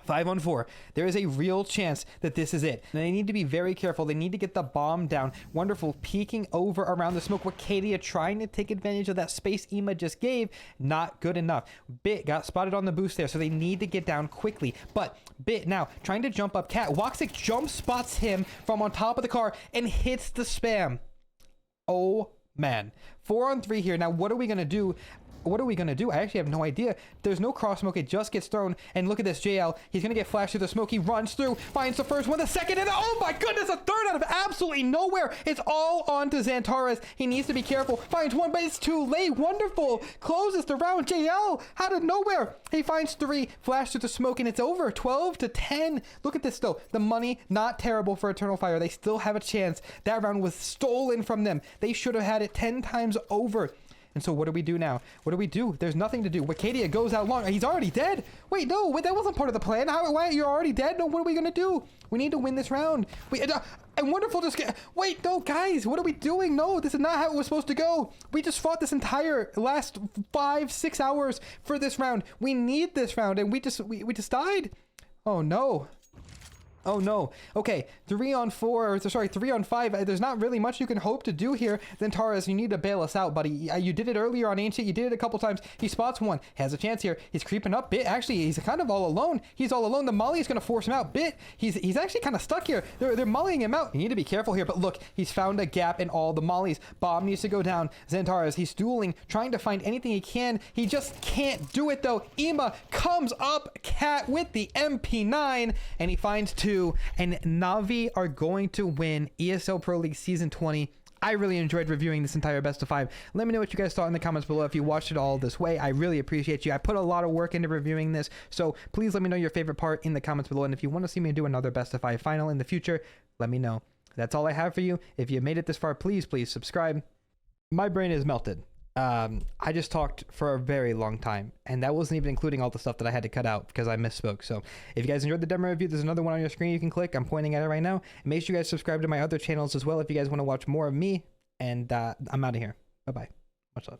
5 on 4. There is a real chance that this is it. And they need to be very careful. They need to get the bomb down. Wonderful. Peeking over around the smoke. Wicadia trying to take advantage of that space Ima just gave. Not good enough. Bit got spotted on the boost there, so they need to get down quickly. But Bit now trying to jump up cat. Woxic jump spots him from on top of the car and hits the spam. Oh, man. 4 on 3 here. Now, what are we going to do? I actually have no idea. There's no cross smoke. It just gets thrown. And look at this, JL. He's going to get flashed through the smoke. He runs through, finds the first one, the second, and oh my goodness, a third out of absolutely nowhere. It's all on to Zentaris. He needs to be careful. Finds one, but it's too late. Wonderful. Closes the round. JL out of nowhere. He finds 3, flash through the smoke, and it's over. 12 to 10. Look at this, though. The money, not terrible for Eternal Fire. They still have a chance. That round was stolen from them. They should have had it 10 times over. And so what do we do now? What do we do? There's nothing to do. Wicadia goes out long. He's already dead. Wait, no. Wait, that wasn't part of the plan. Why? You're already dead? No, what are we going to do? We need to win this round. And Wonderful just get... Wait, no, guys. What are we doing? No, this is not how it was supposed to go. We just fought this entire last 5-6 hours for this round. We need this round, and we just died. Oh, no. Oh no. Okay, 3 on 5. There's not really much you can hope to do here. Zentaris, you need to bail us out, buddy. You did it earlier on Ancient. You did it a couple times. He spots one. Has a chance here. He's creeping up. Bit, actually, he's kind of all alone. He's all alone. The molly is going to force him out. Bit, he's actually kind of stuck here. They're mollying him out. You need to be careful here, but look, he's found a gap in all the mollies. Bomb needs to go down. Zentaris, he's dueling, trying to find anything he can. He just can't do it, though. Ima comes up, cat with the MP9, and he finds 2. And Navi are going to win ESL Pro League Season 20 I really enjoyed reviewing this entire best of 5. Let me know what you guys thought in the comments below if you watched it all this way. I really appreciate you. I put a lot of work into reviewing this, so please let me know your favorite part in the comments below. And if you want to see me do another best of 5 final in the future, let me know. That's all I have for you. If you made it this far, please subscribe. My brain is melted. I just talked for a very long time, and that wasn't even including all the stuff that I had to cut out because I misspoke. So if you guys enjoyed the demo review, there's another one on your screen you can click. I'm pointing at it right now. And make sure you guys subscribe to my other channels as well if you guys want to watch more of me. And I'm out of here. Bye-bye. Much love.